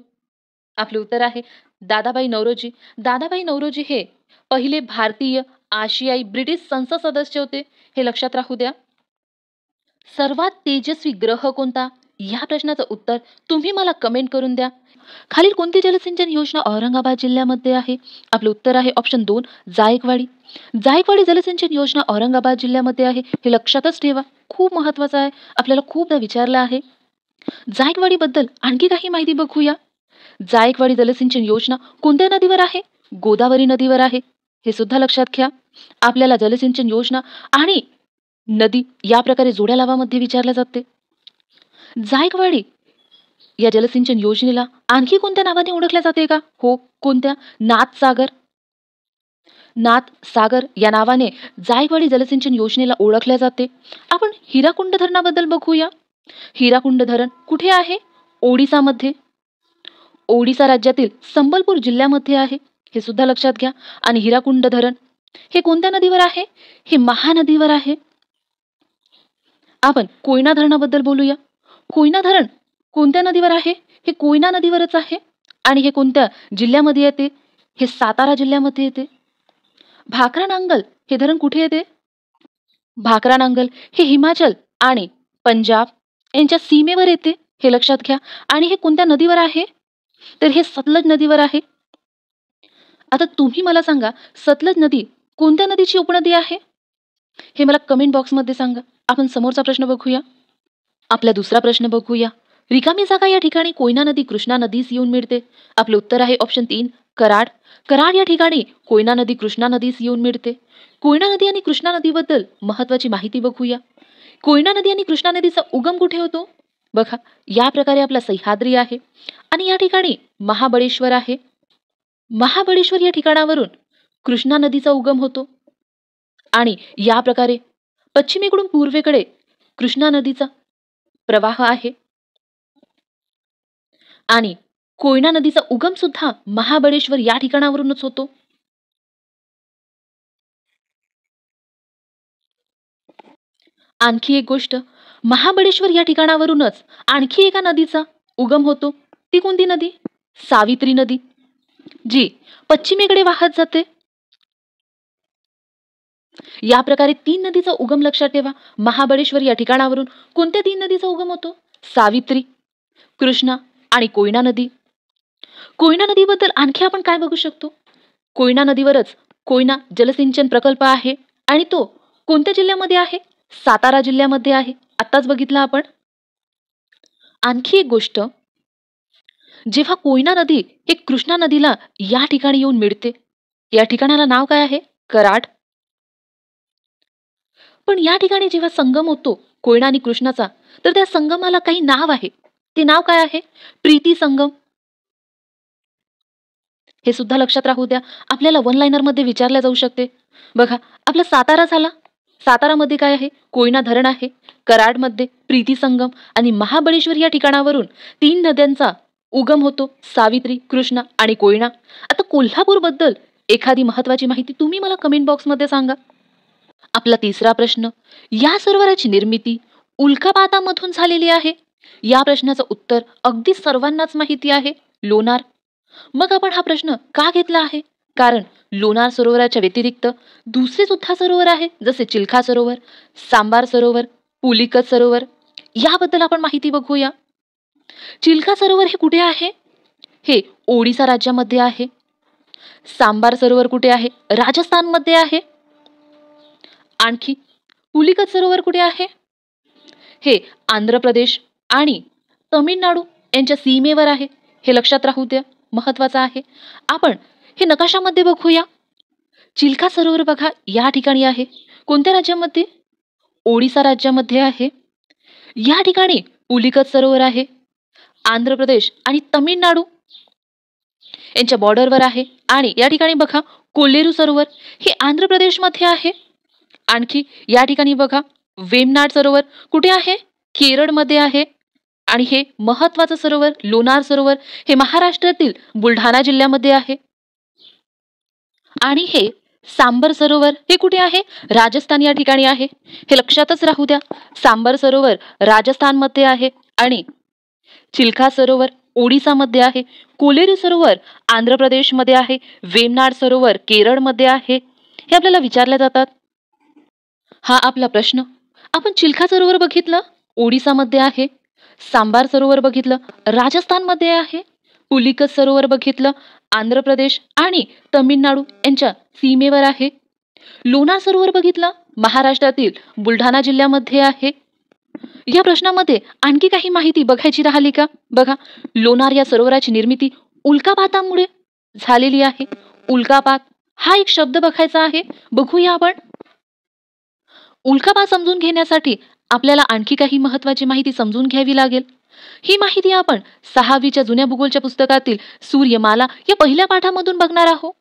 आपले उत्तर आहे दादाभाई नौरोजी. दादाभाई नौरोजी हे पहिले भारतीय आशियाई ब्रिटिश संसद सदस्य होते. हे लक्षात राहू द्या. सर्वात तेजस्वी ग्रह कोणता? या प्रश्नाचं उत्तर तुम्ही मला कमेंट करून द्या. खालील कोणती जलसिंचन योजना औरंगाबाद जिल्ह्यामध्ये आहे? आपलं उत्तर आहे ऑप्शन 2, जायकवाडी. जायकवाडी जलसिंचन योजना औरंगाबाद जिल्ह्यामध्ये आहे. हे लक्षातच ठेवा, खूप महत्वाचं आहे, आपल्याला खूपदा विचारलं आहे. जायकवाडीबद्दल आणखी काही माहिती बघूया. जायकवाडी जलसिंचन योजना कोणत्या नदीवर आहे? गोदावरी नदीवर आहे. हे सुद्धा लक्षात घ्या. आपल्याला जलसिंचन योजना आणि नदी या प्रकारे जोड्या लावामध्ये विचारल्या जाते. जायकवाडी या जलसिंचन योजनेला आणखी कोणत्या नावाने ओळखल्या जाते का? हो, कोणत्या? नाथसागर. नाथसागर या नावाने जायकवाडी जलसिंचन योजनेला ओळखल्या जाते. आपण हिराकुंड धरणाबद्दल बघूया. हिराकुंड धरण कुठे आहे? ओडिसामध्ये. ओडिसा राज्यातील संबलपूर जिल्ह्यामध्ये आहे. हे सुद्धा लक्षात घ्या. आणि हिराकुंड धरण हे कोणत्या नदीवर आहे? हे महानदीवर आहे. आपण कोयना धरणाबद्दल बोलूया. कोयना धरण कोणत्या नदीवर आहे? हे कोयना नदीवरच आहे. आणि हे कोणत्या जिल्ह्यामध्ये येते? हे सातारा जिल्ह्यामध्ये येते. भाकरा नांगल हे धरण कुठे येते? भाकरा नांगल हे हिमाचल आणि पंजाब यांच्या सीमेवर येते. हे लक्षात घ्या. आणि हे कोणत्या नदीवर आहे? तर हे सतलज नदीवर आहे. आता तुम्ही मला सांगा, सतलज नदी कोणत्या नदीची उपनदी आहे? हे मला कमेंट बॉक्समध्ये सांगा. आपण समोरचा प्रश्न बघूया. आपला दुसरा प्रश्न बघूया. रिकामी जागा या ठिकाणी कोयना नदी कृष्णा नदीस येऊन मिळते. आपले उत्तर आहे ऑप्शन 3 कराड. कराड या ठिकाणी कोयना नदी कृष्णा नदीस येऊन मिळते. कोयना नदी आणि कृष्णा नदीबद्दल महत्त्वाची माहिती बघूया. कोयना नदी आणि कृष्णा नदीचा उगम कुठे होतो? बघा, या प्रकारे आपला सह्याद्री आहे आणि या ठिकाणी महाबळेश्वर आहे. महाबळेश्वर या ठिकाणावरून कृष्णा नदीचा उगम होतो आणि या प्रकारे पश्चिमेकडून पूर्वेकडे कृष्णा नदीचा प्रवाह आहे. आणि कोयना नदीचा उगम सुद्धा महाबळेश्वर या ठिकाणावरूनच होतो. आणखी एक गोष्ट, महाबळेश्वर या ठिकाणावरूनच आणखी एका नदीचा उगम होतो. ती कोणती नदी? सावित्री नदी, जी पश्चिमेकडे वाहत जाते. या प्रकारे 3 नदीचा उगम लक्षात ठेवा. महाबळेश्वर या ठिकाणावरून कोणत्या 3 नदीचा उगम होतो? सावित्री, कृष्णा आणि कोयना नदी. कोयना नदीबद्दल आणखी आपण काय बघू शकतो? कोयना नदीवरच कोयना जलसिंचन प्रकल्प आहे आणि तो कोणत्या जिल्ह्यामध्ये आहे? सातारा जिल्ह्यामध्ये आहे. आत्ताच बघितलं आपण. आणखी एक गोष्ट, जेव्हा कोयना नदी हे कृष्णा नदीला या ठिकाणी येऊन मिळते, या ठिकाणाला नाव काय आहे? कराड. पण या ठिकाणी जेव्हा संगम होतो कोयना आणि कृष्णाचा, तर त्या संगमाला काही नाव आहे. ते नाव काय आहे? प्रीती संगम. हे सुद्धा लक्षात राहू द्या. आपल्याला वन लाइनर मध्ये विचारल्या जाऊ शकते. बघा, आपला सातारा झाला. सातारामध्ये काय आहे? कोयना धरण आहे. कराडमध्ये प्रीती संगम आणि महाबळेश्वर या ठिकाणावरून 3 नद्यांचा उगम होतो, सावित्री, कृष्णा आणि कोयना. आता कोल्हापूर बद्दल एखादी महत्वाची माहिती तुम्ही मला कमेंट बॉक्समध्ये सांगा. आपला तिसरा प्रश्न, या सरोवराची निर्मिती उल्कापातामधून झालेली आहे. या प्रश्नाचं उत्तर अगदी सर्वांनाच माहिती आहे, लोणार. मग आपण हा प्रश्न का घेतला आहे? कारण लोणार सरोवराच्या व्यतिरिक्त दुसरे सुद्धा सरोवर आहे, जसे चिल्का सरोवर, सांबार सरोवर, पुलिकत सरोवर. याबद्दल आपण माहिती बघूया. चिल्का सरोवर हे कुठे आहे? हे ओडिसा राज्यामध्ये आहे. सांबार सरोवर कुठे आहे? राजस्थानमध्ये आहे. आणखी पुलिकत सरोवर कुठे आहे? हे आंध्र प्रदेश आणि तमिळनाडू यांच्या सीमेवर आहे. हे लक्षात राहू द्या, महत्वाचं आहे. आपण हे नकाशामध्ये बघूया. चिल्का सरोवर बघा या ठिकाणी आहे. कोणत्या राज्यामध्ये? ओडिसा राज्यामध्ये आहे. या ठिकाणी पुलिकत सरोवर आहे. आंध्र प्रदेश आणि तमिळनाडू यांच्या बॉर्डरवर आहे. आणि या ठिकाणी बघा कोल्लेरू सरोवर हे आंध्र प्रदेशमध्ये आहे. आणखी या ठिकाणी बघा वेमनाड सरोवर कुठे आहे? केरळमध्ये आहे. आणि हे महत्वाचं सरोवर लोणार सरोवर हे महाराष्ट्रातील बुलढाणा जिल्ह्यामध्ये आहे. आणि हे सांबर सरोवर हे कुठे आहे? राजस्थान या ठिकाणी आहे. हे लक्षातच राहू द्या, सांबर सरोवर राजस्थानमध्ये आहे आणि चिल्का सरोवर ओडिसामध्ये आहे. कोलेरू सरोवर आंध्र प्रदेशमध्ये आहे. वेमनाड सरोवर केरळमध्ये आहे. हे आपल्याला विचारले जातात. हा आपला प्रश्न. आपण चिल्का सरोवर बघितलं, ओडिसामध्ये आहे. सांबार सरोवर बघितलं, राजस्थानमध्ये आहे. पुलिकत सरोवर बघितलं, आंध्र प्रदेश आणि तमिळनाडू यांच्या सीमेवर आहे. लोणार सरोवर बघितलं, महाराष्ट्रातील बुलढाणा जिल्ह्यामध्ये आहे. या प्रश्नामध्ये आणखी काही माहिती बघायची राहिली का? बघा, लोणार या सरोवराची निर्मिती उल्कापातामुळे झालेली आहे. उल्कापात हा एक शब्द बघायचा आहे. बघूया आपण. उल्कापात समजून घेण्यासाठी आपल्याला आणखी काही महत्वाची माहिती समजून घ्यावी लागेल. ही माहिती आपण 6वीच्या जुन्या भूगोलच्या पुस्तकातील सूर्यमाला या पहिल्या पाठामधून बघणार आहोत.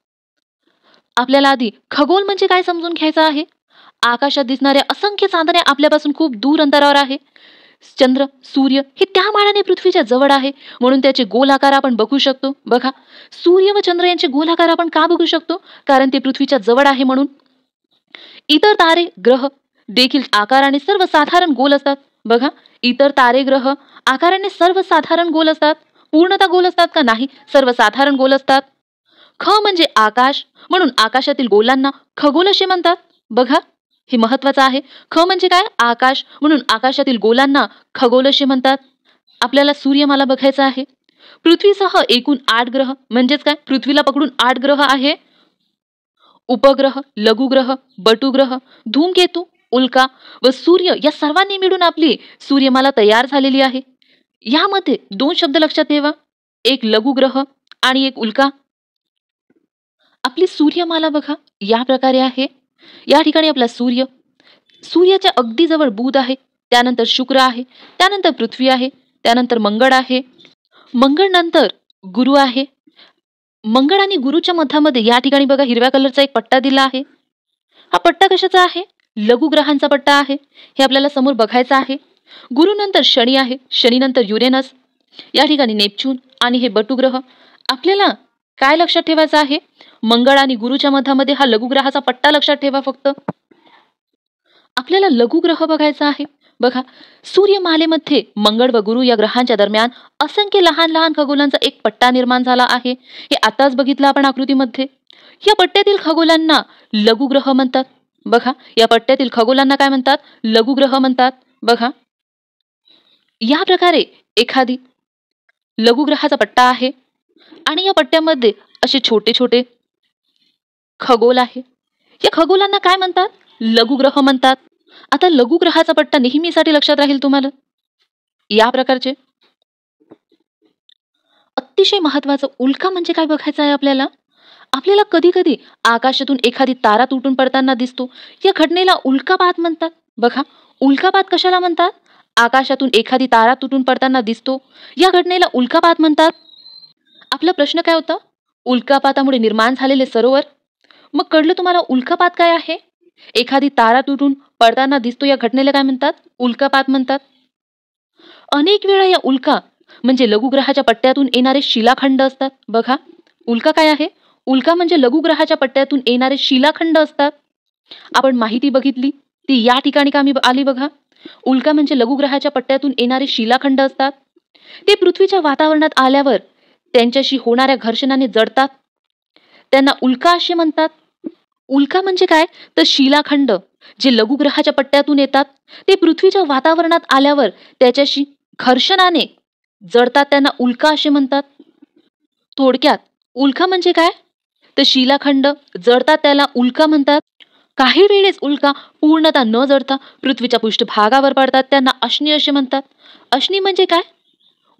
आपल्याला आधी खगोल म्हणजे काय समजून घ्यायचं आहे. आकाशात दिसणाऱ्या असंख्य चांदण्या आपल्यापासून खूप दूर अंतरावर आहे. चंद्र, सूर्य हे त्या मानाने पृथ्वीच्या जवळ आहे, म्हणून त्याचे गोल आकार आपण बघू शकतो. बघा, सूर्य व चंद्र यांचे गोल आकार आपण का बघू शकतो? कारण ते पृथ्वीच्या जवळ आहे म्हणून. इतर तारे, ग्रह देखील आकाराने सर्वसाधारण गोल असतात. बघा, इतर तारे, ग्रह आकाराने सर्वसाधारण गोल असतात. पूर्णतः गोल असतात का? नाही, सर्वसाधारण गोल असतात. ख म्हणजे आकाश, म्हणून आकाशातील गोलांना खगोल असे म्हणतात. बघा, हे महत्वाचं आहे. ख म्हणजे काय? आकाश, म्हणून आकाशातील गोलांना खगोल असे म्हणतात. आपल्याला सूर्यमाला बघायचा आहे. पृथ्वीसह एकूण 8 ग्रह म्हणजेच काय? पृथ्वीला पकडून 8 ग्रह आहे. उपग्रह, लघुग्रह, बटुग्रह, धूमकेतू, उल्का व सूर्य या सर्वांनी मिळून आपली सूर्यमाला तयार झालेली आहे. यामध्ये 2 शब्द लक्षात ठेवा, एक लघुग्रह आणि एक उल्का. आपली सूर्यमाला बघा या प्रकारे आहे. या ठिकाणी आपला सूर्य, सूर्याच्या अगदी जवळ बुध आहे, त्यानंतर शुक्र आहे, त्यानंतर पृथ्वी आहे, त्यानंतर मंगळ आहे, मंगळ नंतर गुरु आहे. मंगळ आणि गुरुच्या मध्यामध्ये या ठिकाणी बघा हिरव्या कलरचा एक पट्टा दिला आहे. हा पट्टा कशाचा आहे? लघुग्रहांचा पट्टा आहे. हे आपल्याला समोर बघायचं आहे. गुरु नंतर शनी आहे, शनी नंतर युरेनस, या ठिकाणी नेपच्यून आणि हे बटुग्रह. आपल्याला काय लक्षात ठेवायचं आहे? मंगळ आणि गुरुच्या मध्यामध्ये हा लघुग्रहाचा पट्टा लक्षात ठेवा फक्त. आपल्याला लघुग्रह बघायचा आहे. बघा, सूर्यमालेमध्ये मंगळ व गुरु या ग्रहांच्या दरम्यान असंख्य लहान लहान खगोलांचा एक पट्टा निर्माण झाला आहे. हे आताच बघितलं आपण आकृतीमध्ये. या पट्ट्यातील खगोलांना लघुग्रह म्हणतात. बघा, या पट्ट्यातील खगोलांना काय म्हणतात? लघुग्रह म्हणतात. बघा, या प्रकारे एखादी लघुग्रहाचा पट्टा आहे आणि या पट्ट्यामध्ये असे छोटे छोटे खगोल आहे. या खगोलांना काय म्हणतात? लघुग्रह म्हणतात. आता लघुग्रहाचा पट्टा नेहमीसाठी लक्षात राहील तुम्हाला. या प्रकारचे अतिशय महत्वाचं उल्का म्हणजे काय बघायचं आहे आपल्याला. आपल्याला कधी कधी आकाशातून एखादी तारा तुटून पडताना दिसतो, या घटनेला उल्कापात म्हणतात. बघा, उल्कापात कशाला म्हणतात? आकाशातून एखादी तारा तुटून पडताना दिसतो, या घटनेला उल्कापात म्हणतात. आपला प्रश्न काय होता? उल्कापातामुळे निर्माण झालेले सरोवर. मग कळलं तुम्हाला उल्कापात काय आहे? एखादी तारा तुटून पडताना दिसतो, या घटनेला काय म्हणतात? उल्कापात म्हणतात. अनेक वेळा या उल्का म्हणजे लघुग्रहाच्या पट्ट्यातून येणारे शिलाखंड असतात. बघा, उल्का काय आहे? उल्का म्हणजे लघुग्रहाच्या पट्ट्यातून येणारे शिलाखंड असतात. आपण माहिती बघितली ती या ठिकाणी का मी आली. बघा, उल्का म्हणजे लघुग्रहाच्या पट्ट्यातून येणारे शिलाखंड असतात. ते पृथ्वीच्या वातावरणात आल्यावर त्यांच्याशी होणाऱ्या घर्षणाने जळतात, त्यांना उल्का असे म्हणतात. उल्का म्हणजे काय? तर शिलाखंड जे लघुग्रहाच्या पट्ट्यातून येतात, ते पृथ्वीच्या वातावरणात आल्यावर त्याच्याशी घर्षणाने जळतात, त्यांना उल्का असे म्हणतात. थोडक्यात उल्का म्हणजे काय? तर शिलाखंड जळतात त्याला उल्का म्हणतात. काही वेळेस उल्का पूर्णतः न जळता पृथ्वीच्या पृष्ठभागावर पडतात, त्यांना अश्नी असे म्हणतात. अश्नी म्हणजे काय?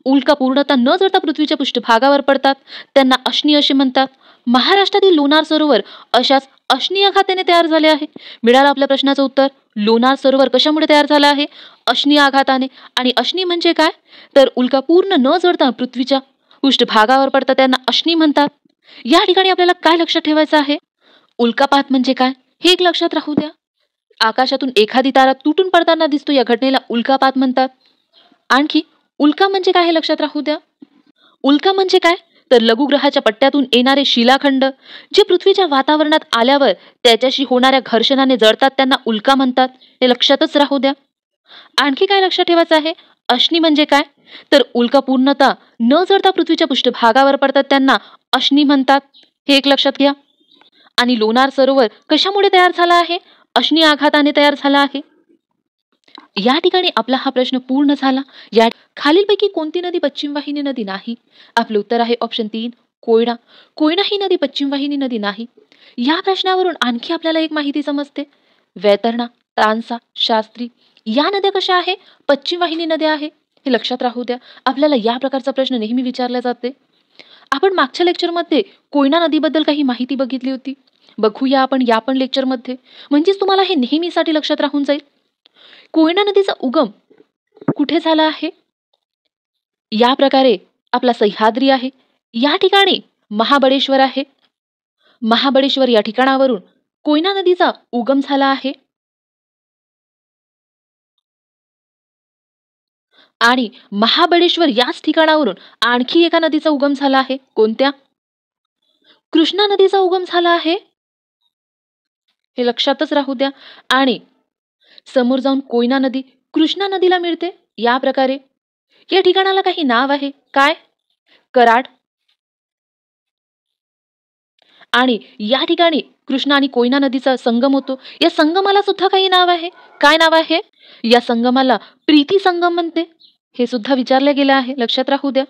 उल्का पूर्णतः न जळता पृथ्वीच्या पृष्ठभागावर पडतात, त्यांना अश्नी असे म्हणतात. महाराष्ट्रातील लोणार सरोवर अशाच अश्नी आघाताने तयार झाले आहे. मिळालं आपल्या प्रश्नाचं उत्तर. लोणार सरोवर कशामुळे तयार झालं आहे? अश्नी आघाताने. आणि अश्नी म्हणजे काय? तर उल्का पूर्ण न जळता पृथ्वीच्या पृष्ठभागावर पडतात, त्यांना अश्नी म्हणतात. या ठिकाणी आपल्याला काय लक्षात ठेवायचं आहे? उल्कापात म्हणजे काय हे एक लक्षात राहू द्या. आकाशातून एखादी तारा तुटून पडताना दिसतो, या घटनेला उल्कापात म्हणतात. आणखी उल्का म्हणजे काय हे लक्षात राहू द्या. उल्का म्हणजे काय? तर लघुग्रहाच्या पट्ट्यातून येणारे शिलाखंड जे पृथ्वीच्या वातावरणात आल्यावर त्याच्याशी होणाऱ्या घर्षणाने जळतात, त्यांना उल्का म्हणतात. हे लक्षातच राहू द्या. आणखी काय लक्षात ठेवायचं आहे? अश्नी म्हणजे काय? तर उल्का पूर्णतः न जळता पृथ्वीच्या पृष्ठभागावर पडतात, त्यांना अश्नी म्हणतात. हे एक लक्षात घ्या. आणि लोणार सरोवर कशामुळे तयार झाला आहे? अश्नी आघाताने तयार झाला आहे. या ठिकाणी आपला हा प्रश्न पूर्ण झाला. या खालीलपैकी कोणती नदी पश्चिम वाहिनी नदी नाही? आपलं उत्तर आहे ऑप्शन 3, कोयना. कोयना ही नदी पश्चिम वाहिनी नदी नाही. या प्रश्नावरून आणखी आपल्याला एक माहिती समजते. वैतरणा तानसा, शास्त्री या नद्या कशा आहे? पश्चिम वाहिनी नद्या आहे. हे लक्षात राहू द्या. आपल्याला या प्रकारचा प्रश्न नेहमी विचारला जाते. आपण मागच्या लेक्चरमध्ये कोयना नदीबद्दल काही माहिती बघितली होती. बघूया आपण या पण लेक्चरमध्ये. म्हणजेच तुम्हाला हे नेहमीसाठी लक्षात राहून जाईल. कोयना नदीचा उगम कुठे झाला आहे? या प्रकारे आपला सह्याद्री आहे. या ठिकाणी महाबळेश्वर आहे. महाबळेश्वर या ठिकाणावरून कोयना नदीचा उगम झाला आहे. आणि महाबळेश्वर याच ठिकाणावरून आणखी एका नदीचा उगम झाला आहे. कोणत्या? कृष्णा नदीचा उगम झाला आहे. हे लक्षातच राहू द्या. आणि समोर जाऊन कोयना नदी कृष्णा नदीला मिळते. या प्रकारे या ठिकाणाला काही नाव आहे. काय? कराड. आणि या ठिकाणी कृष्णा आणि कोयना नदीचा संगम होतो. या संगमाला सुद्धा काही नाव आहे. काय नाव आहे? या संगमाला प्रीती संगम म्हणते. हे सुद्धा विचारले गेले आहे. लक्षात राहू द्या.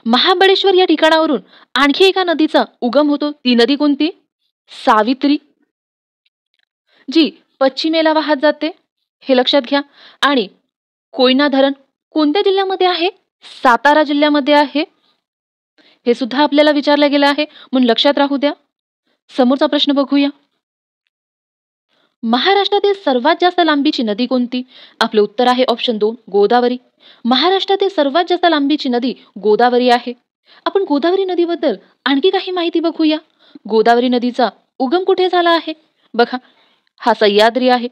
महाबळेश्वर या ठिकाणावरून आणखी एका नदीचा उगम होतो. ती नदी कोणती? सावित्री, जी पश्चिमेला वाहत जाते. हे लक्षात घ्या. आणि कोयना धरण कोणत्या जिल्ह्यामध्ये आहे? सातारा जिल्ह्यामध्ये आहे. हे सुद्धा आपल्याला विचारलं गेलं आहे, म्हणून लक्षात राहू द्या. समोरचा प्रश्न बघूया. महाराष्ट्रातील सर्वात जास्त लांबीची नदी कोणती? आपलं उत्तर आहे ऑप्शन 2 गोदावरी. महाराष्ट्रातील सर्वात जास्त लांबीची नदी गोदावरी आहे. आपण गोदावरी नदीबद्दल आणखी काही माहिती बघूया. गोदावरी नदीचा उगम कुठे झाला आहे? बघा, हा सह्याद्री आहे.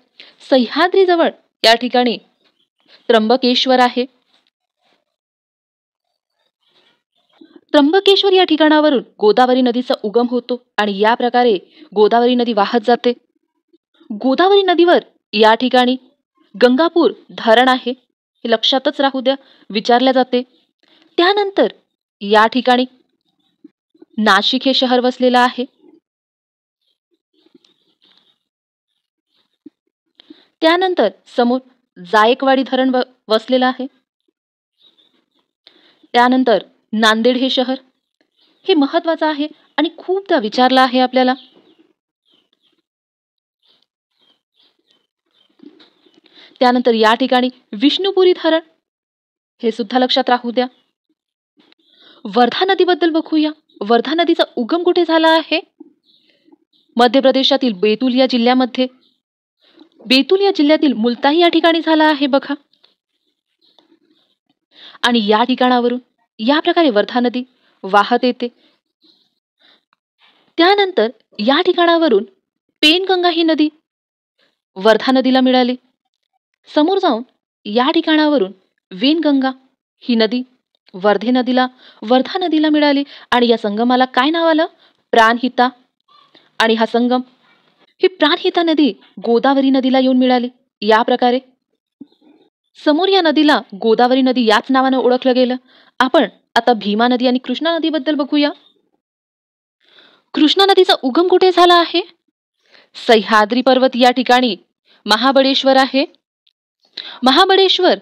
सह्याद्री जवळ या ठिकाणी त्र्यंबकेश्वर आहे. त्र्यंबकेश्वर या ठिकाणावरून गोदावरी नदीचा उगम होतो आणि या प्रकारे गोदावरी नदी वाहत जाते. गोदावरी नदीवर या ठिकाणी गंगापूर धरण आहे. हे लक्षातच राहू द्या, विचारले जाते. त्यानंतर या ठिकाणी नाशिक हे शहर वसलेलं आहे. त्यानंतर समोर जायकवाडी धरण वसलेलं आहे. त्यानंतर नांदेड हे शहर, हे महत्वाचं आहे आणि खूपदा विचारलं आहे आपल्याला. त्यानंतर या ठिकाणी विष्णुपुरी धरण, हे सुद्धा लक्षात राहू द्या. वर्धा नदीबद्दल बघूया. वर्धा नदीचा उगम कुठे झाला आहे? मध्य प्रदेशातील बैतूल या जिल्ह्यामध्ये. बैतूल या जिल्ह्यातील मुलताई या ठिकाणी झाला आहे बघा. आणि या ठिकाणावरून या प्रकारे वर्धा नदी वाहत येते. त्यानंतर या ठिकाणावरून पेनगंगा ही नदी वर्धा नदीला मिळाली. समोर जाऊन या ठिकाणावरून वेनगंगा ही नदी वर्धा नदीला मिळाली आणि या संगमाला काय नाव आलं? प्राणहिता. आणि हा संगम, ही प्राणहिता नदी गोदावरी नदीला येऊन मिळाली. या प्रकारे समोर या नदीला गोदावरी नदी याच नावानं ओळखलं गेलं. आपण आता भीमा नदी आणि कृष्णा नदीबद्दल बघूया. कृष्णा नदीचा उगम कुठे झाला आहे? सह्याद्री पर्वत या ठिकाणी महाबळेश्वर आहे. महाबळेश्वर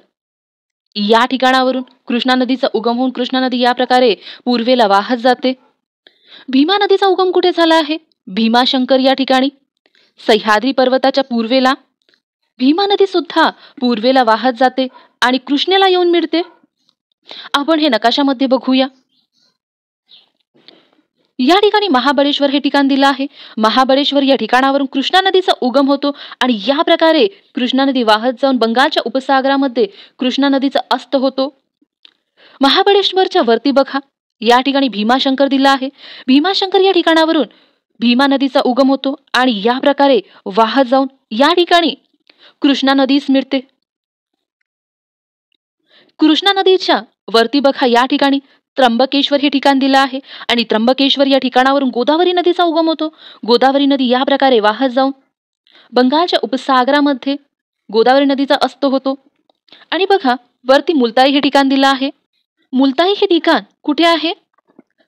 या ठिकाणावरून कृष्णा नदीचा उगम होऊन कृष्णा नदी या प्रकारे पूर्वेला वाहत जाते. भीमा नदीचा उगम कुठे झाला आहे? भीमाशंकर या ठिकाणी. सह्याद्री पर्वताच्या पूर्वेला भीमा नदी सुद्धा पूर्वेला वाहत जाते आणि कृष्णेला येऊन मिळते. आपण हे नकाशामध्ये बघूया. या ठिकाणी महाबळेश्वर हे ठिकाण दिलं आहे. महाबळेश्वर या ठिकाणावरून कृष्णा नदीचा उगम होतो आणि या प्रकारे कृष्णा नदी वाहत जाऊन बंगालच्या उपसागरामध्ये कृष्णा नदीचा अस्त होतो. महाबळेश्वरच्या वरती बघा, या ठिकाणी भीमाशंकर दिला आहे. भीमाशंकर या ठिकाणावरून भीमा नदीचा उगम होतो आणि या प्रकारे वाहत जाऊन या ठिकाणी कृष्णा नदीस मिळते. कृष्णा नदीच्या वरती बघा, या ठिकाणी त्र्यंबकेश्वर हे ठिकाण दिलं आहे आणि त्र्यंबकेश्वर या ठिकाणावरून गोदावरी नदीचा उगम होतो. गोदावरी नदी या प्रकारे वाहत जाऊन बंगालच्या उपसागरामध्ये गोदावरी नदीचा अस्त होतो. आणि बघा, वरती मुलताई हे ठिकाण दिलं आहे. मुलताई हे ठिकाण कुठे आहे?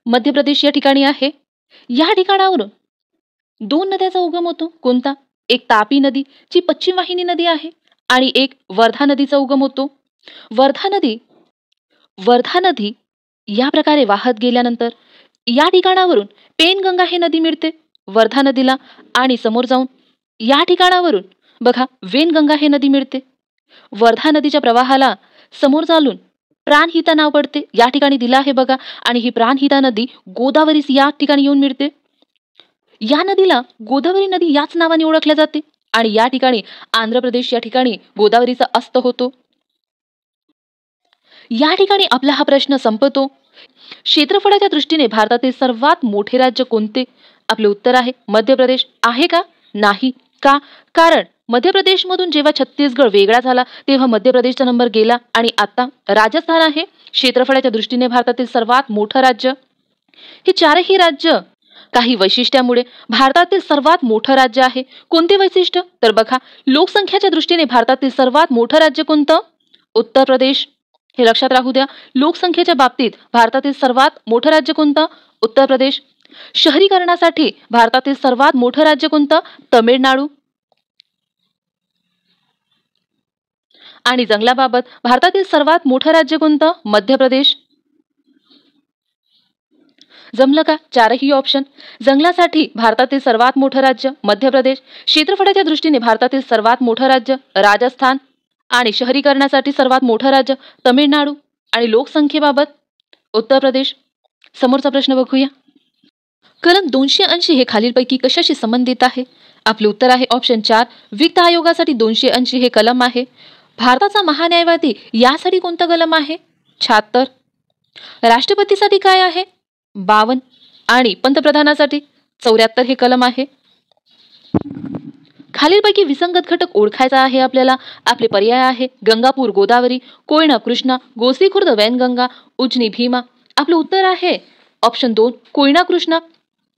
मध्य प्रदेश या ठिकाणी आहे. या ठिकाणावरून 2 नद्याचा उगम होतो. कोणता? एक तापी नदी, जी पश्चिम वाहिनी नदी आहे, आणि एक वर्धा नदीचा उगम होतो. वर्धा नदी या प्रकारे वाहत गेल्यानंतर या ठिकाणावरून पेनगंगा हे नदी मिळते. वर्धा नदीला आणि समोर जाऊन या ठिकाणावरून बघा वेनगंगा हे नदी मिळते. वर्धा नदीच्या प्रवाहाला समोर चालून प्राणहिता नाव पडते, या ठिकाणी दिलं आहे बघा. आणि ही प्राणहिता नदी गोदावरीस या ठिकाणी येऊन मिळते. या नदीला गोदावरी नदी याच नावाने ओळखल्या जाते आणि या ठिकाणी आंध्र प्रदेश या ठिकाणी गोदावरीचा अस्त होतो. या ठिकाणी आपला हा प्रश्न संपतो. क्षेत्रफळाच्या दृष्टीने भारतातील सर्वात मोठे राज्य कोणते? आपले उत्तर आहे मध्य प्रदेश. आहे का? नाही. का? कारण मध्य प्रदेशमधून जेव्हा छत्तीसगड वेगळा झाला तेव्हा मध्य प्रदेशचा नंबर गेला आणि आता राजस्थान आहे क्षेत्रफळाच्या दृष्टीने भारतातील सर्वात मोठं राज्य. हे चारही राज्य काही वैशिष्ट्यामुळे भारतातील सर्वात मोठं राज्य आहे. कोणते वैशिष्ट्य? तर बघा, लोकसंख्येच्या दृष्टीने भारतातील सर्वात मोठं राज्य कोणतं? उत्तर प्रदेश. हे लक्षात राहू द्या. लोकसंख्येच्या बाबतीत भारतातील सर्वात मोठं राज्य कोणतं? उत्तर प्रदेश. शहरीकरणासाठी भारतातील सर्वात मोठं राज्य कोणतं? तमिळनाडू. आणि जंगलाबाबत भारतातील सर्वात मोठं राज्य कोणतं? मध्य प्रदेश. जमलं का? चारही ऑप्शन. जंगलासाठी भारतातील सर्वात मोठं राज्य मध्य प्रदेश, क्षेत्रफळाच्या दृष्टीने भारतातील सर्वात मोठं राज्य राजस्थान आणि शहरीकरणासाठी सर्वात मोठं राज्य तमिळनाडू आणि लोकसंख्येबाबत उत्तर प्रदेश. समोरचा प्रश्न बघूया. कलम 280 हे खालीलपैकी कशाशी संबंधित आहे? आपले उत्तर आहे ऑप्शन 4 वित्त आयोगासाठी 280 हे कलम आहे. भारताचा महान्यायवादी यासाठी कोणतं कलम आहे? 76. राष्ट्रपतीसाठी काय आहे? 52 आणि पंतप्रधानासाठी 74 हे कलम आहे. खालीलपैकी विसंगत घटक ओळखायचा आहे आपल्याला. आपले पर्याय आहे गंगापूर गोदावरी, कोयना कृष्णा, गोसीखुर्द वैनगंगा, उजनी भीमा. आपलं उत्तर आहे ऑप्शन 2 कोयना कृष्णा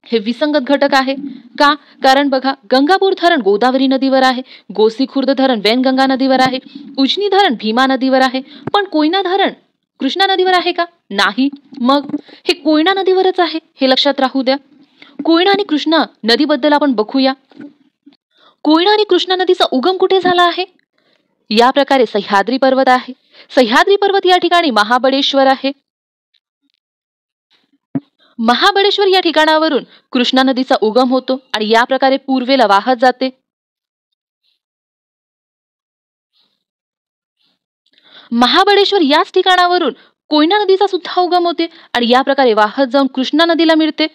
हे विसंगत घटक आहे. का? कारण बघा गंगापूर धरण गोदावरी नदीवर आहे, गोसीखुर्द धरण वैनगंगा नदीवर आहे, उजनी धरण भीमा नदीवर आहे, पण कोयना धरण कृष्णा नदीवर आहे का? नाही. मग हे कोयना नदीवरच आहे, हे लक्षात राहू द्या. कोयना आणि कृष्णा नदीबद्दल आपण बघूया. कोयना आणि कृष्णा नदीचा उगम कुठे झाला आहे? या प्रकारे सह्याद्री पर्वत आहे. सह्याद्री पर्वत या ठिकाणी महाबळेश्वर आहे. महाबळेश्वर या ठिकाणावरून कृष्णा नदीचा उगम होतो आणि या प्रकारे पूर्वेला वाहत जाते. महाबळेश्वर याच ठिकाणावरून कोयना नदीचा सुद्धा उगम होते आणि या प्रकारे वाहत जाऊन कृष्णा नदीला मिळते.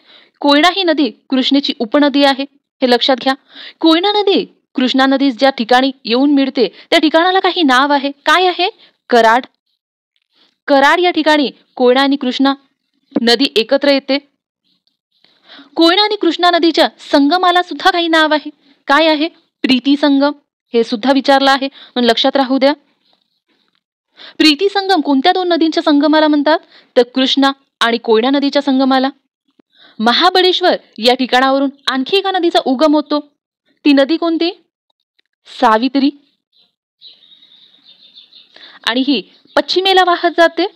कोयना ही नदी कृष्णेची उपनदी आहे, हे लक्षात घ्या. कोयना नदी कृष्णा नदी ज्या ठिकाणी येऊन मिळते त्या ठिकाणाला काही नाव आहे. काय आहे? कराड. कराड या ठिकाणी कोयना आणि कृष्णा नदी एकत्र येते. कोयना आणि कृष्णा नदीच्या संगमाला सुद्धा काही नाव आहे. काय आहे? प्रीती संगम. हे सुद्धा विचारलं आहे म्हणून लक्षात राहू द्या. प्रीती संगम कोणत्या दोन नदींच्या संगमाला म्हणतात? तर कृष्णा आणि कोयना नदीच्या संगमाला. महाबळेश्वर या ठिकाणावरून आणखी एका नदीचा उगम होतो. ती नदी कोणती? सावित्री. आणि ही पश्चिमेला वाहत जाते.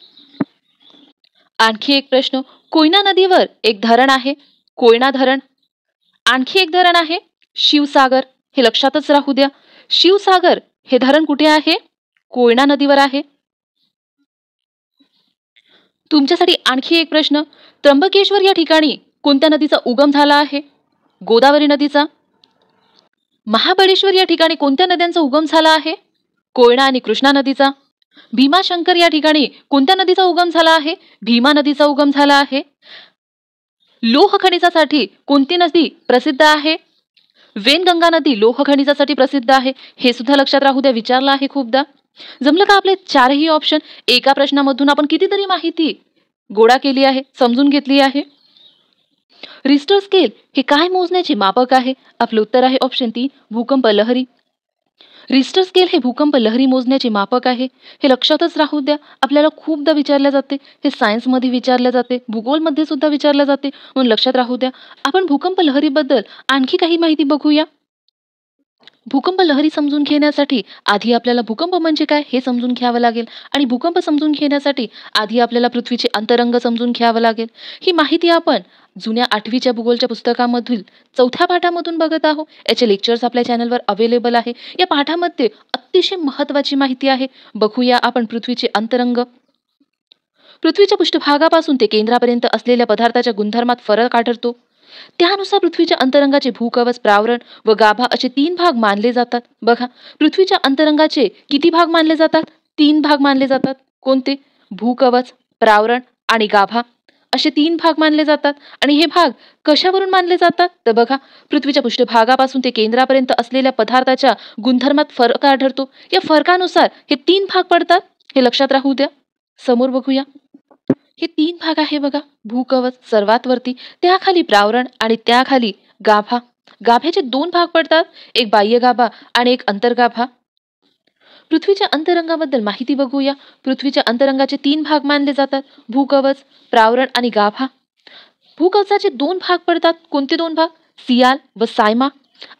आणखी एक प्रश्न. कोयना नदीवर एक धरण आहे, कोयना धरण. आणखी एक धरण आहे शिवसागर. हे लक्षातच राहू द्या. शिवसागर हे धरण कुठे आहे? कोयना नदीवर आहे. तुमच्यासाठी आणखी एक प्रश्न. त्र्यंबकेश्वर या ठिकाणी कोणत्या नदीचा उगम झाला आहे? गोदावरी नदीचा. महाबळेश्वर या ठिकाणी कोणत्या नद्यांचा उगम झाला आहे? कोयना आणि कृष्णा नदीचा. भीमाशंकर या ठिकाणी कोणत्या नदीचा उगम झाला आहे? भीमा नदीचा उगम झाला आहे. लोह खनिजासाठी कोणती नदी प्रसिद्ध आहे? वेनगंगा नदी लोह खनिजासाठी प्रसिद्ध आहे. हे सुद्धा लक्षात राहू द्या, विचारलं आहे खूपदा. जमलं का आपले चारही ऑप्शन? एका प्रश्नामधून आपण कितीतरी माहिती गोळा केली आहे, समजून घेतली आहे. रिस्टर स्केल हे काय मोजण्याचे मापक आहे? आपलं उत्तर आहे ऑप्शन 3 भूकंप लहरी. रिस्टर स्केल हे भूकंप लहरी मोजण्याचे मापक आहे. हे लक्षातच राहू द्या. आपल्याला खूपदा विचारले जाते. हे सायन्समध्ये विचारले जाते, भूगोलमध्ये सुद्धा विचारले जाते म्हणून लक्षात राहू द्या. आपण भूकंप लहरीबद्दल आणखी काही माहिती बघूया. भूकंप लहरी समजून घेण्यासाठी आधी आपल्याला भूकंप म्हणजे काय हे समजून घ्यावं लागेल आणि भूकंप समजून घेण्यासाठी आधी आपल्याला पृथ्वीचे अंतरंग समजून घ्यावं लागेल. ही माहिती आपण जुन्या 8वीच्या भूगोलच्या पुस्तकामधील 4थ्या पाठामधून बघत आहोत. याचे लेक्चर्स आपल्या चॅनलवर अवेलेबल आहे. या पाठामध्ये अतिशय महत्त्वाची माहिती आहे. बघूया आपण पृथ्वीचे अंतरंग. पृथ्वीच्या पृष्ठभागापासून ते केंद्रापर्यंत असलेल्या पदार्थाच्या गुणधर्मात फरक आढळतो. त्यानुसार पृथ्वीच्या अंतरंगाचे भूकवच, प्रावरण व गाभा असे 3 भाग मानले जातात. बघा, पृथ्वीच्या अंतरंगाचे किती भाग मानले जातात? 3 भाग मानले जातात. कोणते? भूकवच, प्रावरण आणि गाभा असे 3 भाग मानले जातात. आणि हे भाग कशावरून मानले जातात? तर बघा, पृथ्वीच्या पृष्ठभागापासून ते केंद्रापर्यंत असलेल्या पदार्थाच्या गुणधर्मात फरक आढळतो. या फरकानुसार हे 3 भाग पडतात. हे लक्षात राहू द्या. समोर बघूया. हे 3 भाग आहे बघा. भूकवच सर्वात वरती, त्याखाली प्रावरण आणि त्याखाली गाभा. गाभ्याचे 2 भाग पडतात, एक बाह्य गाभा आणि एक अंतर्गाभा. पृथ्वीच्या अंतरंगाबद्दल माहिती बघूया. पृथ्वीच्या अंतरंगाचे 3 भाग मानले जातात, भूकवच, प्रावरण आणि गाभा. भूकवचाचे 2 भाग पडतात. कोणते 2 भाग? सियाल व सायमा.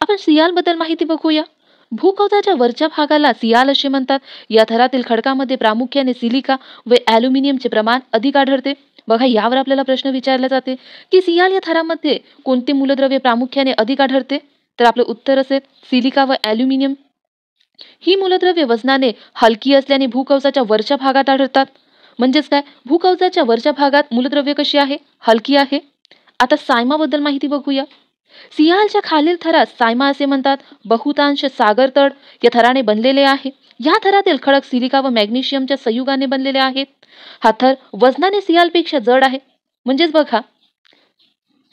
आपण सियाल बद्दल माहिती बघूया. भूकवचाच्या वरच्या भागाला सियाल असे म्हणतात. या थरातील खडकामध्ये प्रामुख्याने सिलिका व ॲल्युमिनियमचे प्रमाण अधिक आढळते. बघा, यावर आपल्याला प्रश्न विचारला जाते की सियाल या थरामध्ये कोणते मूलद्रव्य प्रामुख्याने अधिक आढळते? तर आपलं उत्तर असेल सिलिका व ॲल्युमिनियम. ही मूलद्रव्ये वजनाने हलकी असल्याने भूकवचाच्या वरच्या भागात आढळतात. म्हणजेच काय? भूकवचाच्या वरच्या भागात मूलद्रव्य कशी आहे? हलकी आहे. आता सायमाबद्दल माहिती बघूया. सियालच्या खालील थरास सायमा असे म्हणतात. बहुतांश सागरतळ या थराने बनलेले आहे. या थरातील खडक सिलिका व मॅग्नेशियमच्या संयुगाने बनलेले आहेत. हा थर वजनाने सियालपेक्षा जड आहे. म्हणजेच बघा,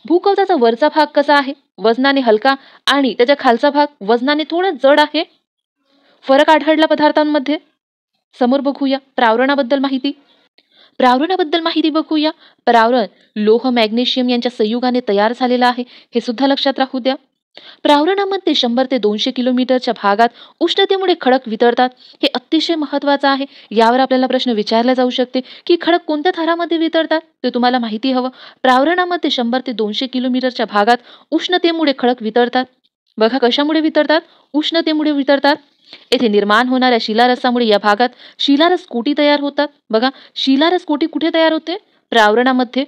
भूकवचाचा वरचा भाग कसा आहे? वजनाने हलका आणि त्याच्या खालचा भाग वजनाने थोडा जड आहे. फरक आढळला पदार्थांमध्ये. समोर बघूया प्रावरणाबद्दल माहिती. प्रावरणाबद्दल माहिती बघूया. प्रावरण लोह मॅग्नेशियम यांच्या संयुगाने तयार झालेला आहे. हे सुद्धा लक्षात राहू द्या. प्रावरणामध्ये 100 ते 200 किलोमीटरच्या भागात उष्णतेमुळे खडक वितळतात. हे अतिशय महत्वाचं आहे. यावर आपल्याला प्रश्न विचारला जाऊ शकते की खडक कोणत्या थरामध्ये वितळतात? ते तुम्हाला माहिती हवं. प्रावरणामध्ये 100 ते 200 किलोमीटरच्या भागात उष्णतेमुळे खडक वितळतात. बघा, कशामुळे वितळतात? उष्णतेमुळे वितळतात. येथे निर्माण होणाऱ्या शिलारसामुळे या भागात शिलारस कोटी तयार होतात. बघा, शिलारस कोटी कुठे तयार होते? प्रावरणामध्ये.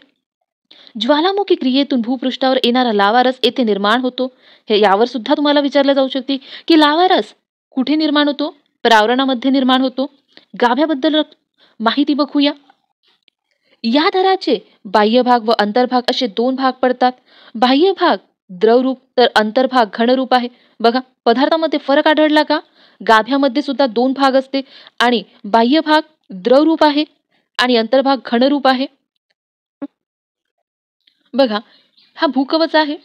ज्वालामुखी क्रियेतून भूपृष्ठावर येणारा लावारस येथे निर्माण होतो. हे यावर सुद्धा तुम्हाला विचारले जाऊ शकते की लावारस कुठे निर्माण होतो? प्रावरणामध्ये निर्माण होतो. गाभ्याबद्दल माहिती बघूया. या थराचे बाह्य भाग व अंतर्भाग असे 2 भाग पडतात. बाह्य भाग द्रवरूप तर अंतर्भाग घनरूप आहे. बघा, पदार्थामध्ये फरक आढळला का? गाभ्यामध्ये सुद्धा 2 भाग असते आणि बाह्य भाग द्रवरूप आहे आणि अंतर्भाग घनरूप आहे. बघा, हा भूकवच आहे.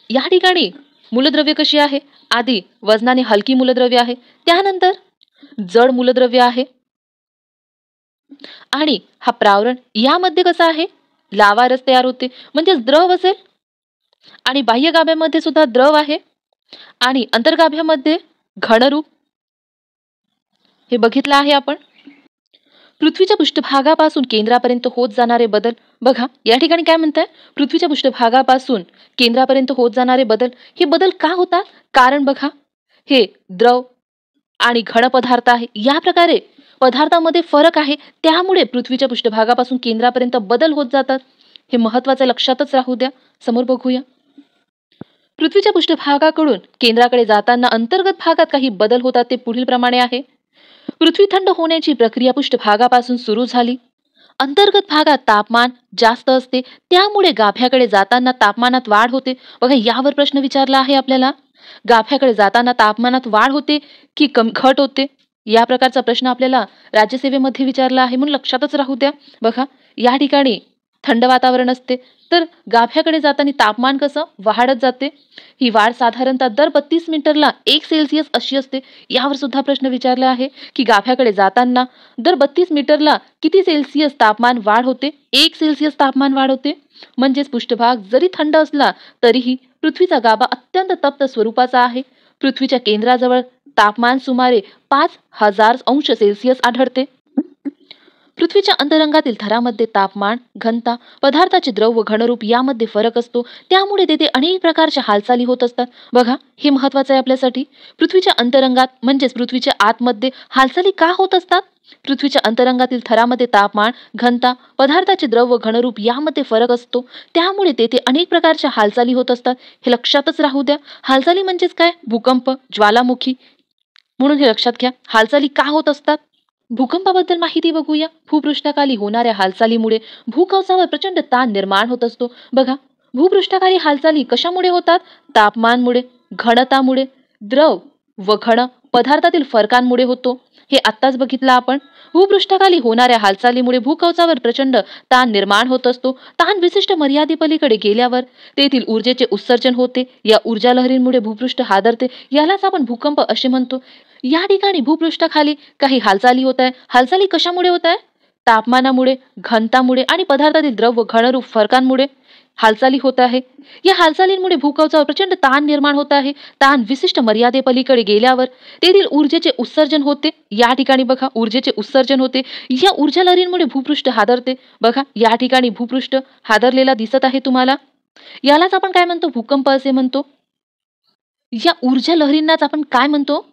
या ठिकाणी मूलद्रव्य कशी आहे? आधी वजनाने हलकी मूलद्रव्य आहे, त्यानंतर जड मूलद्रव्य आहे. आणि हा प्रावरण यामध्ये कसा आहे? लावारस तयार होते, म्हणजे द्रव असेल. आणि बाह्य गाभ्यामध्ये सुद्धा द्रव आहे आणि अंतर्गाभ्यामध्ये घनरूप. हे बघितलं आहे आपण. पृथ्वीच्या पृष्ठभागापासून केंद्रापर्यंत होत जाणारे बदल. बघा, या ठिकाणी काय म्हणताय? पृथ्वीच्या पृष्ठभागापासून केंद्रापर्यंत होत जाणारे बदल. हे बदल का होतात? कारण बघा, हे द्रव आणि घन पदार्थ आहे. या प्रकारे पदार्थामध्ये फरक आहे, त्यामुळे पृथ्वीच्या पृष्ठभागापासून केंद्रापर्यंत बदल होत जातात. हे महत्वाचं लक्षातच राहू द्या. समोर बघूया. पृथ्वीच्या पृष्ठभागाकडून केंद्राकडे जाताना अंतर्गत भागात काही बदल होतात. ते पुढील प्रमाणे आहे. पृथ्वी थंड होण्याची प्रक्रिया पृष्ठभागापासून सुरू झाली. अंतर्गत भागात तापमान जास्त असते, त्यामुळे गाभ्याकडे जाताना तापमानात वाढ होते. बघा, यावर प्रश्न विचारला आहे आपल्याला. गाभ्याकडे जाताना तापमानात वाढ होते की घट होते? या प्रकारचा प्रश्न आपल्याला राज्यसेवेमध्ये विचारला आहे, म्हणून लक्षातच राहू द्या. बघा, या ठिकाणी थंड वातावरण असते, तर गाभ्याकडे जाताना तापमान कसं वाढत जाते. ही वाढ साधारणतः दर 32 मीटरला 1 सेल्सिअस अशी असते. यावर सुद्धा प्रश्न विचारला आहे की गाभ्याकडे जाताना दर 32 मीटरला किती सेल्सिअस तापमान वाढ होते? 1 सेल्सिअस तापमान वाढ होते. म्हणजेच पृष्ठभाग जरी थंड असला तरीही पृथ्वीचा गाभा अत्यंत तप्त स्वरूपाचा आहे. पृथ्वीच्या केंद्राजवळ तापमान सुमारे 5000 अंश सेल्सिअस आढळते. पृथ्वीच्या अंतरंगातील थरामध्ये तापमान, घनता, पदार्थाचे द्रव व घनरूप यामध्ये फरक असतो, त्यामुळे तेथे अनेक प्रकारच्या हालचाली होत असतात. बघा, हे महत्वाचं आहे आपल्यासाठी. पृथ्वीच्या अंतरंगात म्हणजेच पृथ्वीच्या आतमध्ये हालचाली का होत असतात? पृथ्वीच्या अंतरंगातील थरामध्ये तापमान, घनता, पदार्थाचे द्रव व घनरूप यामध्ये फरक असतो, त्यामुळे तेथे अनेक प्रकारच्या हालचाली होत असतात. हे लक्षातच राहू द्या. हालचाली म्हणजेच काय? भूकंप, ज्वालामुखी. म्हणून हे लक्षात घ्या. हालचाली का होत असतात? भूकंपाबद्दल माहिती बघूया. भूपृष्ठाखाली होणाऱ्या हालचालीमुळे भूकवचावर प्रचंड ताण निर्माण होत असतो. बघा, भूपृष्ठाखाली हालचाली कशामुळे होतात? तापमानमुळे, घनतामुळे, द्रव व घन पदार्थातील फरकांमुळे होतो. हे आत्ताच बघितलं आपण. भूपृष्ठाखाली होणाऱ्या हालचालीमुळे भूकवचावर प्रचंड ताण निर्माण होत असतो. ताण विशिष्ट मर्यादेपलीकडे गेल्यावर तेथील ऊर्जेचे उत्सर्जन होते. या ऊर्जा लहरींमुळे भूपृष्ठ हादरते. यालाच आपण भूकंप असे म्हणतो. या ठिकाणी भूपृष्ठाखाली काही हालचाली होत आहे. हालचाली कशामुळे होत आहे? तापमानामुळे, घनतामुळे आणि पदार्थातील द्रव व घनरूप फरकांमुळे हालचाली होत आहे. या हालचालींमुळे भूकवचावर प्रचंड ताण निर्माण होत आहे. ताण विशिष्ट मर्यादेपलीकडे गेल्यावर तेथील ऊर्जेचे उत्सर्जन होते. या ठिकाणी बघा ऊर्जेचे उत्सर्जन होते. या ऊर्जा लहरींमुळे भूपृष्ठ हादरते. बघा या ठिकाणी भूपृष्ठ हादरलेला दिसत आहे तुम्हाला. यालाच आपण काय म्हणतो? भूकंप असे म्हणतो. या ऊर्जा लहरींनाच आपण काय म्हणतो?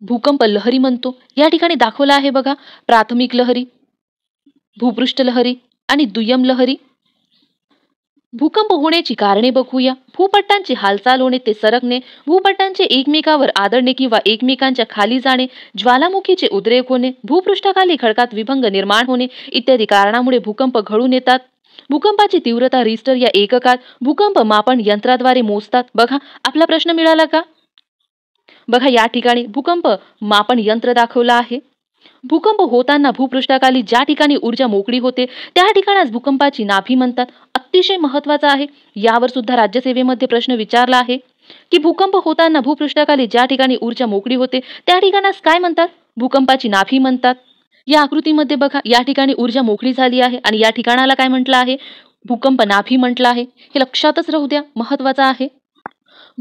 भूकंप लहरी म्हणतो. या ठिकाणी दाखवलं आहे बघा, प्राथमिक लहरी, भूपृष्ठ लहरी आणि दुय्यम लहरी. भूकंप होण्याची कारणे बघूया. भूपट्टांची हालचाल होणे ते सरकणे, भूपट्टांचे एकमेकावर आदळणे किंवा एकमेकांच्या खाली जाणे, ज्वालामुखीचे उद्रेक होणे, भूपृष्ठाखाली खडकात विभंग निर्माण होणे इत्यादी कारणामुळे भूकंप घडून येतात. भूकंपाची तीव्रता रिस्टर या एककात भूकंप मापन यंत्राद्वारे मोजतात. बघा आपला प्रश्न मिळाला का? बघा या ठिकाणी भूकंप मापन यंत्र दाखवलं आहे. भूकंप होताना भूपृष्ठाखाली ज्या ठिकाणी ऊर्जा मोकळी होते त्या ठिकाणास भूकंपाची नाभी म्हणतात. अतिशय महत्वाचा आहे. यावर सुद्धा राज्यसेवेमध्ये प्रश्न विचारला आहे की भूकंप होताना भूपृष्ठाखाली ज्या ठिकाणी ऊर्जा मोकळी होते त्या ठिकाणास काय म्हणतात? भूकंपाची नाभी म्हणतात. या आकृतीमध्ये बघा या ठिकाणी ऊर्जा मोकळी झाली आहे आणि या ठिकाणाला काय म्हटलं आहे? भूकंप नाभी म्हटलं आहे. हे लक्षातच राहू द्या, महत्वाचं आहे.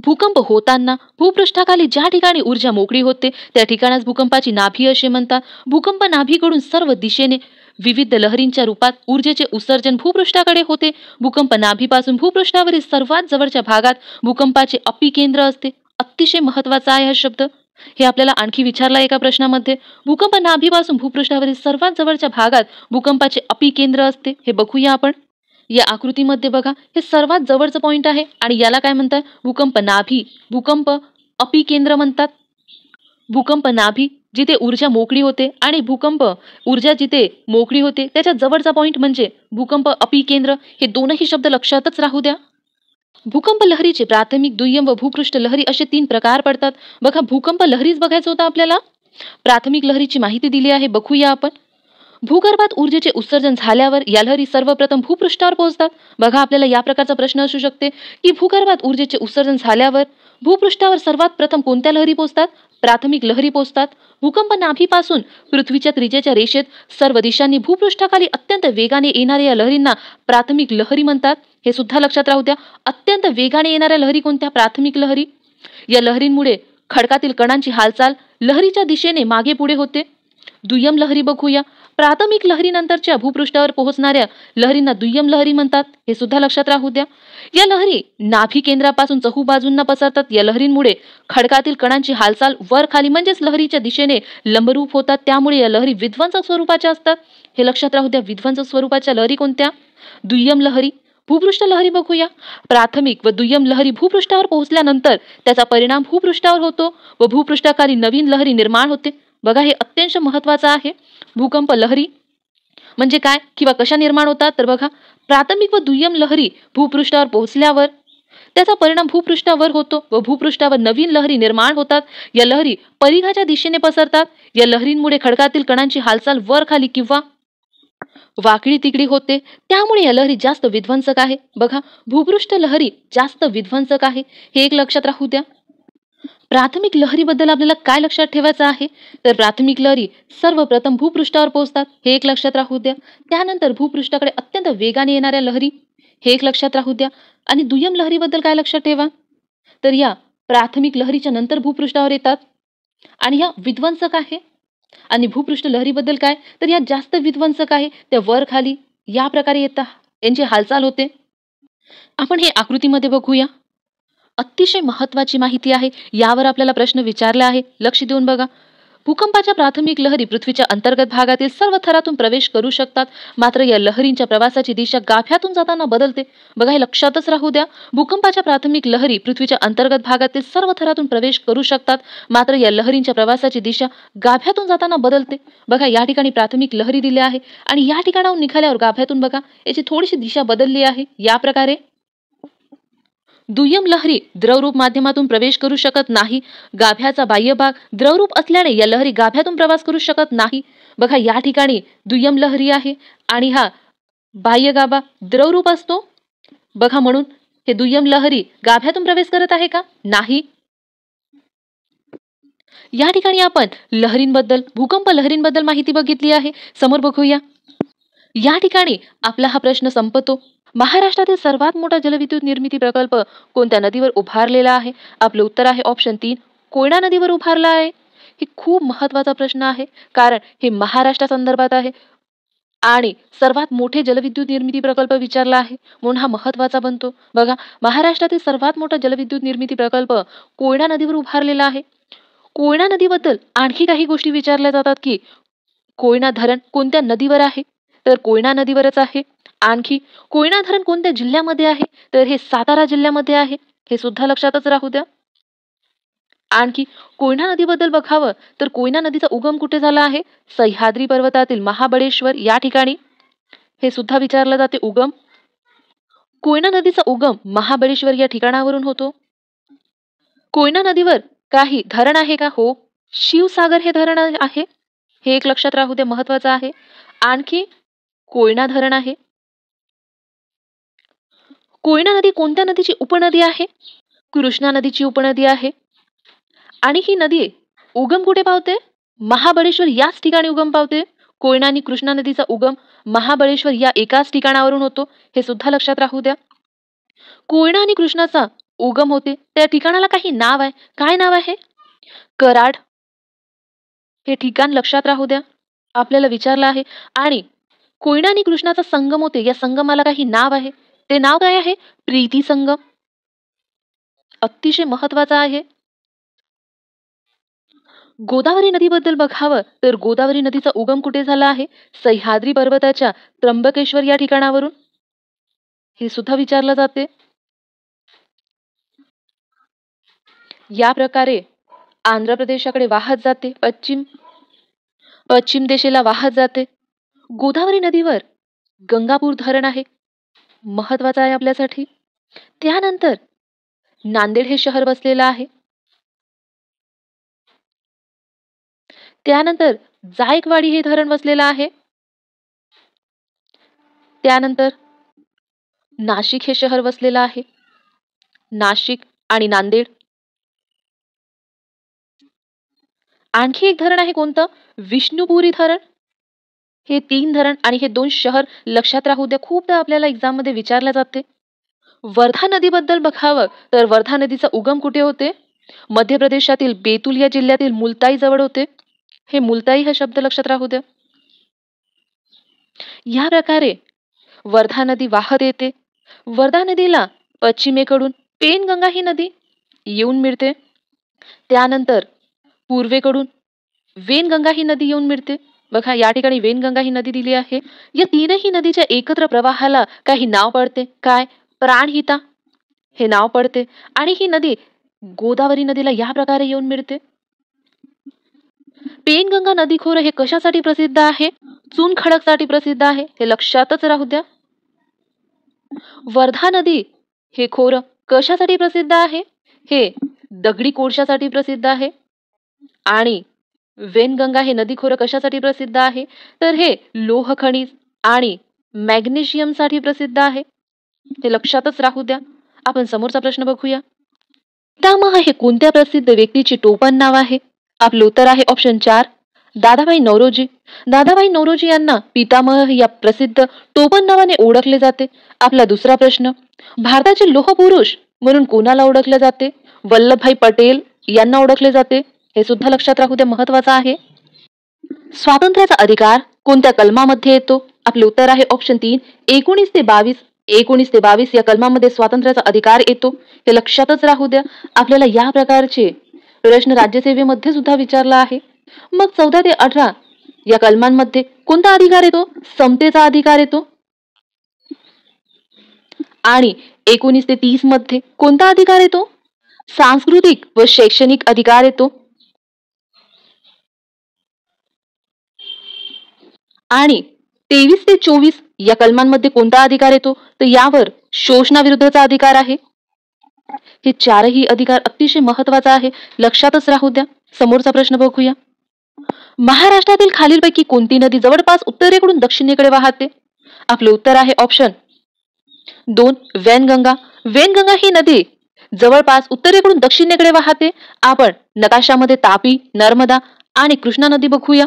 भूकंप होताना भूपृष्ठाखाली ज्या ठिकाणी ऊर्जा मोकळी होते त्या ठिकाणास भूकंपाची नाभी असे म्हणतात. भूकंप नाभीकडून सर्व दिशेने विविध लहरींच्या रूपात ऊर्जेचे उत्सर्जन भूपृष्ठाकडे होते. भूकंप नाभीपासून भूपृष्ठावरील सर्वात जवळच्या भागात भूकंपाचे अपिकेंद्र असते. अतिशय महत्वाचा आहे हा शब्द. हे आपल्याला आणखी विचारला एका प्रश्नामध्ये. भूकंप नाभीपासून भूपृष्ठावरील सर्वात जवळच्या भागात भूकंपाचे अपिकेंद्र असते. हे बघूया आपण. या आकृतीमध्ये बघा हे सर्वात जवळचं पॉइंट आहे आणि याला काय म्हणतात? भूकंप नाभी, भूकंप अपिकेंद्र म्हणतात. भूकंप नाभी जिथे ऊर्जा मोकळी होते आणि भूकंप ऊर्जा जिथे मोकळी होते त्याच्या जवळचा पॉइंट म्हणजे भूकंप अपिकेंद्र. हे दोनही शब्द लक्षातच राहू द्या. भूकंप लहरीचे प्राथमिक, दुय्यम व भूपृष्ठ लहरी असे 3 प्रकार पडतात. बघा भूकंप लहरीच बघायचं होतं आपल्याला. प्राथमिक लहरीची माहिती दिली आहे, बघूया आपण. भूगर्भात ऊर्जेचे उत्सर्जन झाल्यावर या लहरी सर्वप्रथम भूपृष्ठावर पोहोचतात. बघा आपल्याला या प्रकारचा प्रश्न असू शकते की भूगर्भात ऊर्जेचे उत्सर्जन झाल्यावर भूपृष्ठावर सर्वात प्रथम कोणत्या लहरी पोहोचतात? प्राथमिक लहरी पोहोचतात. भूकंप नाभीपासून पृथ्वीच्या त्रिज्येच्या रेषेत सर्व दिशांनी भूपृष्ठाखाली अत्यंत वेगाने येणाऱ्या या लहरींना प्राथमिक लहरी म्हणतात. हे सुद्धा लक्षात राहू द्या. अत्यंत वेगाने येणाऱ्या लहरी कोणत्या? प्राथमिक लहरी. या लहरींमुळे खडकातील कणांची हालचाल लहरीच्या दिशेने मागे पुढे होते. दुय्यम लहरी बघूया. प्राथमिक लहरीनंतरच्या भूपृष्ठावर पोहोचणाऱ्या लहरींना दुय्यम लहरी म्हणतात. हे सुद्धा लक्षात राहू द्या. या लहरी नाभी केंद्रापासून चहूबाजूंना पसरतात. या लहरींमुळे खडकातील कणांची हालचाल वर खाली म्हणजेच लहरीच्या दिशेने लंबरूप होतात. त्यामुळे या लहरी विध्वंसक स्वरूपाच्या असतात. हे लक्षात राहू द्या. विध्वंसक स्वरूपाच्या लहरी कोणत्या? दुय्यम लहरी. भूपृष्ठ लहरी बघूया. प्राथमिक व दुय्यम लहरी भूपृष्ठावर पोहोचल्यानंतर त्याचा परिणाम भूपृष्ठावर होतो व भूपृष्ठाखाली नवीन लहरी निर्माण होते. बघा हे अत्यंत महत्वाचं आहे. भूकंप लहरी म्हणजे काय किंवा कशा निर्माण होतात? तर बघा प्राथमिक व दुय्यम लहरी भूपृष्ठावर पोहोचल्यावर त्याचा परिणाम भूपृष्ठावर होतो व भूपृष्ठावर नवीन लहरी निर्माण होतात. या लहरी परिघाच्या दिशेने पसरतात. या लहरींमुळे खडकातील कणांची हालचाल वर खाली किंवा वाकडी तिकडी होते. त्यामुळे या लहरी जास्त विध्वंसक आहे. बघा भूपृष्ठ लहरी जास्त विध्वंसक आहे. हे एक लक्षात राहू द्या. प्राथमिक लहरीबद्दल आपल्याला काय लक्षात ठेवायचं आहे? तर प्राथमिक लहरी सर्वप्रथम भूपृष्ठावर पोहोचतात. हे एक लक्षात राहू द्या. त्यानंतर भूपृष्ठाकडे अत्यंत वेगाने येणाऱ्या लहरी, हे एक लक्षात राहू द्या. आणि दुय्यम लहरीबद्दल काय लक्षात ठेवा? तर या प्राथमिक लहरीच्या नंतर भूपृष्ठावर येतात आणि या विध्वंसक आहे. आणि भूपृष्ठ लहरीबद्दल काय? तर या जास्त विध्वंसक आहे. त्या वर खाली या प्रकारे येतात, यांची हालचाल होते. आपण हे आकृतीमध्ये बघूया. अतिशय महत्वाची माहिती आहे. यावर आपल्याला प्रश्न विचारला आहे. लक्ष देऊन बघा. भूकंपाच्या प्राथमिक लहरी पृथ्वीच्या अंतर्गत भागातील सर्व थरातून प्रवेश करू शकतात. मात्र या लहरींच्या प्रवासाची दिशा गाभ्यातून जाताना बदलते. बघा हे लक्षातच राहू द्या. भूकंपाच्या प्राथमिक लहरी पृथ्वीच्या अंतर्गत भागातील सर्व थरातून प्रवेश करू शकतात. मात्र या लहरींच्या प्रवासाची दिशा गाभ्यातून जाताना बदलते. बघा या ठिकाणी प्राथमिक लहरी दिली आहे आणि या ठिकाणाहून निघाल्यावर गाभ्यातून बघा याची थोडीशी दिशा बदलली आहे. या प्रकारे दुय्यम लहरी द्रवरूप माध्यमातून प्रवेश करू शकत नाही. गाभ्याचा बाह्यभाग द्रवरूप असल्याने या लहरी गाभ्यातून प्रवास करू शकत नाही. बघा या ठिकाणी दुय्यम लहरी आहे आणि हा बाह्य गाभा द्रवरूप असतो. बघा म्हणून हे दुय्यम लहरी गाभ्यातून प्रवेश करत आहे का? नाही. या ठिकाणी आपण लहरींबद्दल, भूकंप लहरींबद्दल माहिती बघितली आहे. समोर बघूया. या ठिकाणी आपला हा प्रश्न संपतो. महाराष्ट्रातील सर्वात मोठा जलविद्युत निर्मिती प्रकल्प कोणत्या नदीवर उभारलेला आहे? आपलं उत्तर आहे ऑप्शन 3, कोयना नदीवर उभारला आहे. हे खूप महत्वाचा प्रश्न आहे, कारण हे महाराष्ट्रासंदर्भात आहे आणि सर्वात मोठे जलविद्युत निर्मिती प्रकल्प विचारला आहे, म्हणून हा महत्वाचा बनतो. बघा, महाराष्ट्रातील सर्वात मोठा जलविद्युत निर्मिती प्रकल्प कोयना नदीवर उभारलेला आहे. कोयना नदीबद्दल आणखी काही गोष्टी विचारल्या जातात, की कोयना धरण कोणत्या नदीवर आहे? तर कोयना नदीवरच आहे. आणखी कोयना धरण कोणत्या जिल्ह्यामध्ये आहे? तर हे सातारा जिल्ह्यामध्ये आहे. हे सुद्धा लक्षातच राहू द्या. आणखी कोयना नदीबद्दल बघावं तर कोयना नदीचा उगम कुठे झाला आहे? सह्याद्री पर्वतातील महाबळेश्वर या ठिकाणी. हे सुद्धा विचारलं जाते उगम. कोयना नदीचा उगम महाबळेश्वर या ठिकाणावरून होतो. कोयना नदीवर काही धरण आहे का? हो, शिवसागर हे धरण आहे. हे एक लक्षात राहू दे, महत्वाचं आहे. आणखी कोयना धरण आहे. कोयना नदी कोणत्या नदीची उपनदी आहे? कृष्णा नदीची उपनदी आहे. आणि ही नदी उगम कुठे पावते? महाबळेश्वर याच ठिकाणी उगम पावते. कोयना आणि कृष्णा नदीचा उगम महाबळेश्वर या एकाच ठिकाणावरून होतो. हे सुद्धा लक्षात राहू द्या. कोयना आणि कृष्णाचा उगम होते त्या ठिकाणाला काही नाव आहे. काय नाव आहे? कराड. हे ठिकाण लक्षात राहू द्या, आपल्याला विचारलं आहे. आणि कोयना आणि कृष्णाचा संगम होते, या संगमाला काही नाव आहे. ते नाव काय आहे? प्रीती संगम. अतिशय महत्वाचा आहे. गोदावरी नदीबद्दल बघावं तर गोदावरी नदीचा उगम कुठे झाला आहे? सह्याद्री पर्वताच्या त्र्यंबकेश्वर या ठिकाणावरून. हे सुद्धा विचारलं जाते. या प्रकारे आंध्र प्रदेशाकडे वाहत जाते, पश्चिम दिशेला वाहत जाते. गोदावरी नदीवर गंगापूर धरण आहे, महत्वाचं आहे आपल्यासाठी. त्यानंतर नांदेड हे शहर बसलेलं आहे. त्यानंतर जायकवाडी हे धरण बसलेलं आहे. त्यानंतर नाशिक हे शहर बसलेलं आहे. नाशिक आणि नांदेड. आणखी एक धरण आहे कोणतं? विष्णुपुरी धरण. हे 3 धरण आणि हे 2 शहर लक्षात राहू द्या, खूपदा आपल्याला एक्झाम मध्ये विचारले जाते. वर्धा नदीबद्दल बघावं तर वर्धा नदीचा उगम कुठे होते? मध्य प्रदेशातील बेतुल या जिल्ह्यातील मुलताई जवळ होते. हे मुलताई हा शब्द लक्षात राहू द्या. या प्रकारे वर्धा नदी वाहत येते. वर्धा नदीला पश्चिमेकडून पेनगंगा ही नदी येऊन मिळते. त्यानंतर पूर्वेकडून वेनगंगा ही नदी येऊन मिळते. बघा या ठिकाणी वेनगंगा ही नदी दिली आहे. या तीनही नदीच्या एकत्र प्रवाहाला काही नाव पडते. काय? प्राणहिता हे नाव पडते. आणि ही नदी गोदावरी नदीला या प्रकारे येऊन मिळते. पेनगंगा नदी खोरे हे कशासाठी प्रसिद्ध आहे? चून खडकसाठी प्रसिद्ध आहे. हे लक्षातच राहू द्या. वर्धा नदी हे खोरं कशासाठी प्रसिद्ध आहे? हे दगडी कोळशासाठी प्रसिद्ध आहे. आणि वेनगंगा हे नदी खोरं कशासाठी प्रसिद्ध आहे? तर हे लोह खनिज आणि मॅग्नेशियम साठी प्रसिद्ध आहे. हे लक्षातच राहू द्या. आपण समोरचा प्रश्न बघूया. पितामह हे कोणत्या प्रसिद्ध व्यक्तीचे टोपण नाव आहे? आपलं उत्तर आहे ऑप्शन 4, दादाभाई नौरोजी. दादाभाई नौरोजी यांना पितामह या प्रसिद्ध टोपण नावाने ओळखले जाते. आपला दुसरा प्रश्न, भारताचे लोह पुरुष म्हणून कोणाला ओळखले जाते? वल्लभभाई पटेल यांना ओळखले जाते. हे सुद्धा लक्षात राहू द्या, महत्वाचं आहे. स्वातंत्र्याचा अधिकार कोणत्या कलमामध्ये येतो? आपले उत्तर आहे ऑप्शन 3, 19 ते 22. 19 ते 22 या कलमामध्ये स्वातंत्र्याचा अधिकार येतो. हे लक्षातच राहू द्या. आपल्याला या प्रकारचे प्रश्न राज्यसेवेमध्ये सुद्धा विचारला आहे. मग 14 ते 18 या कलमांमध्ये कोणता अधिकार येतो? समतेचा अधिकार येतो. आणि 19 ते 30 मध्ये कोणता अधिकार येतो? सांस्कृतिक व शैक्षणिक अधिकार येतो. आणि 23 ते 24 या कलमांमध्ये कोणता अधिकार येतो? तर यावर शोषणाविरुद्धचा अधिकार आहे. हे चारही अधिकार अतिशय महत्वाचा आहे, लक्षातच राहू द्या. समोरचा प्रश्न बघूया. महाराष्ट्रातील खालीलपैकी कोणती नदी जवळपास उत्तरेकडून दक्षिणेकडे वाहते? आपले उत्तर आहे ऑप्शन 2 वैनगंगा. वैनगंगा ही नदी जवळपास उत्तरेकडून दक्षिणेकडे वाहते. आपण नकाशामध्ये तापी, नर्मदा आणि कृष्णा नदी बघूया.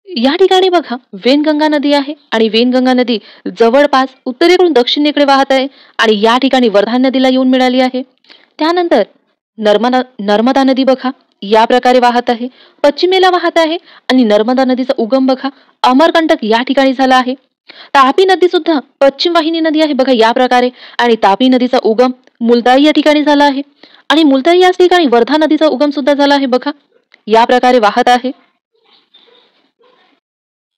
या ठिकाणी बघा वैनगंगा नदी आहे आणि वैनगंगा नदी जवळपास उत्तरेकडून दक्षिणेकडे वाहत आहे आणि या ठिकाणी वर्धा नदीला येऊन मिळाली आहे. त्यानंतर नर्मदा नदी बघा या प्रकारे वाहत आहे, पश्चिमेला वाहत आहे आणि नर्मदा नदीचा उगम बघा अमरकंटक या ठिकाणी झाला आहे. तापी नदी सुद्धा पश्चिम वाहिनी नदी आहे बघा या प्रकारे आणि तापी नदीचा उगम मुलताई या ठिकाणी झाला आहे आणि मुलताई याच ठिकाणी वर्धा नदीचा उगम सुद्धा झाला आहे बघा या प्रकारे वाहत आहे.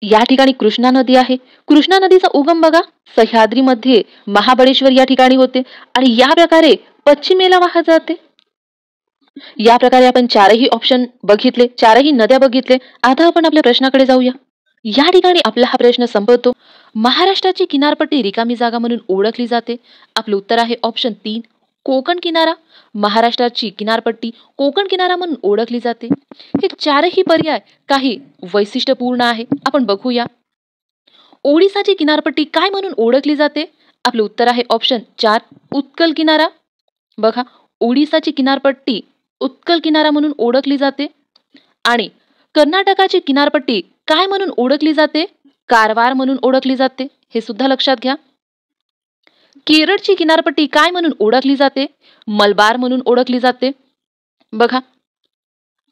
या ठिकाणी कृष्णा नदी आहे. कृष्णा नदीचा उगम बघा सह्याद्रीमध्ये महाबळेश्वर या ठिकाणी होते आणि या प्रकारे पश्चिमेला वाहत जाते. या प्रकारे आपण चारही ऑप्शन बघितले, चारही नद्या बघितले. आता आपण आपल्या प्रश्नाकडे जाऊया. या ठिकाणी आपला हा प्रश्न संपवतो. महाराष्ट्राची किनारपट्टी रिकामी जागा म्हणून ओळखली जाते. आपलं उत्तर आहे ऑप्शन 3 कोकण किनारा. महाराष्ट्राची किनारपट्टी कोकण किनारा म्हणून ओळखली जाते. हे चारही पर्याय काही वैशिष्ट्यपूर्ण आहे, आपण बघूया. ओडिसाची किनारपट्टी काय म्हणून ओळखली जाते? आपलं उत्तर आहे ऑप्शन 4 उत्कल किनारा. बघा ओडिसाची किनारपट्टी उत्कल किनारा म्हणून ओळखली जाते. आणि कर्नाटकाची किनारपट्टी काय म्हणून ओळखली जाते? कारवार म्हणून ओळखली जाते, हे सुद्धा लक्षात घ्या. केरळची किनारपट्टी काय म्हणून ओळखली जाते? मलबार म्हणून ओळखली जाते. बघा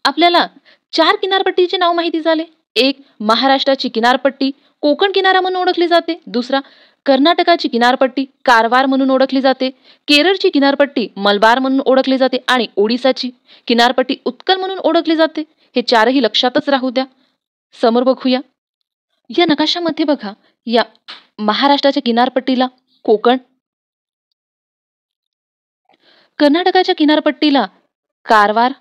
आपल्याला 4 किनारपट्टीचे नाव माहिती झाले. एक महाराष्ट्राची किनारपट्टी कोकण किनारा म्हणून ओळखली जाते. दुसरा कर्नाटकाची किनारपट्टी कारवार म्हणून ओळखली जाते. केरळची किनारपट्टी मलबार म्हणून ओळखली जाते आणि ओडिसाची किनारपट्टी उत्कल म्हणून ओळखली जाते. हे चारही लक्षातच राहू द्या. समोर बघूया. या नकाशामध्ये बघा या महाराष्ट्राच्या किनारपट्टीला कोकण, कर्नाटकाच्या किनारपट्टीला कारवार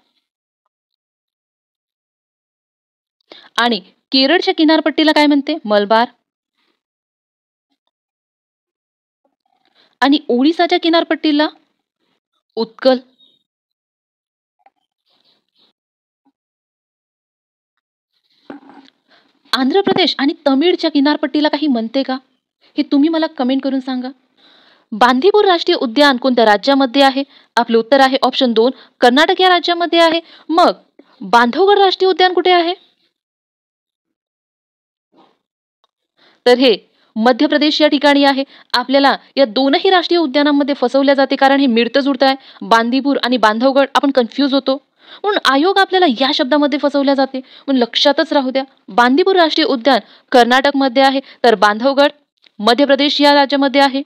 आणि केरळच्या किनारपट्टीला काय म्हणते? मलबार आणि ओडिसाच्या किनारपट्टीला उत्कल. आंध्र प्रदेश आणि तमिळच्या किनारपट्टीला काही म्हणते का? हे तुम्ही मला कमेंट करून सांगा. बांदीपूर राष्ट्रीय उद्यान कोणत्या राज्यामध्ये आहे? आपले उत्तर आहे ऑप्शन 2 कर्नाटक या राज्यामध्ये आहे. मग बांधवगड राष्ट्रीय उद्यान कुठे आहे? तर हे मध्य प्रदेश या ठिकाणी आहे. आपल्याला या दोनही राष्ट्रीय उद्यानांमध्ये फसवल्या जाते कारण हे मिळतं जुळतं आहे. बांदीपूर आणि बांधवगड आपण कन्फ्यूज होतो म्हणून आयोग आपल्याला या शब्दामध्ये फसवल्या जाते. म्हणून लक्षातच राहू द्या. बांदीपूर राष्ट्रीय उद्यान कर्नाटकमध्ये आहे तर बांधवगड मध्य प्रदेश या राज्यामध्ये आहे.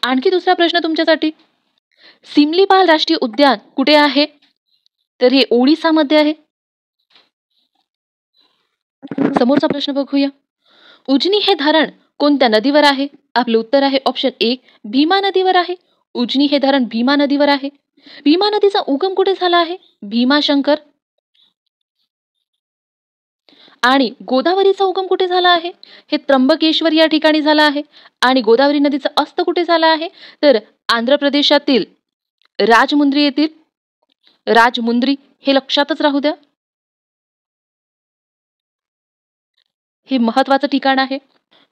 आणखी दुसरा प्रश्न तुमच्यासाठी. सिमलीपाल राष्ट्रीय उद्यान कुठे आहे? तर हे ओडिसामध्ये आहे. समोरचा प्रश्न बघूया. उजनी हे धरण कोणत्या नदीवर आहे? आपले उत्तर आहे ऑप्शन 1 भीमा नदीवर आहे. उजनी हे धरण भीमा नदीवर आहे. भीमा नदीचा उगम कुठे झाला आहे? भीमाशंकर. आणि गोदावरीचा उगम कुठे झाला आहे? हे त्र्यंबकेश्वर या ठिकाणी झाला आहे. आणि गोदावरी नदीचा अस्त कुठे झाला आहे? तर आंध्र प्रदेशातील राजमुंद्री येथील राजमुंद्री, हे लक्षातच राहू द्या. हे महत्वाचं ठिकाण आहे.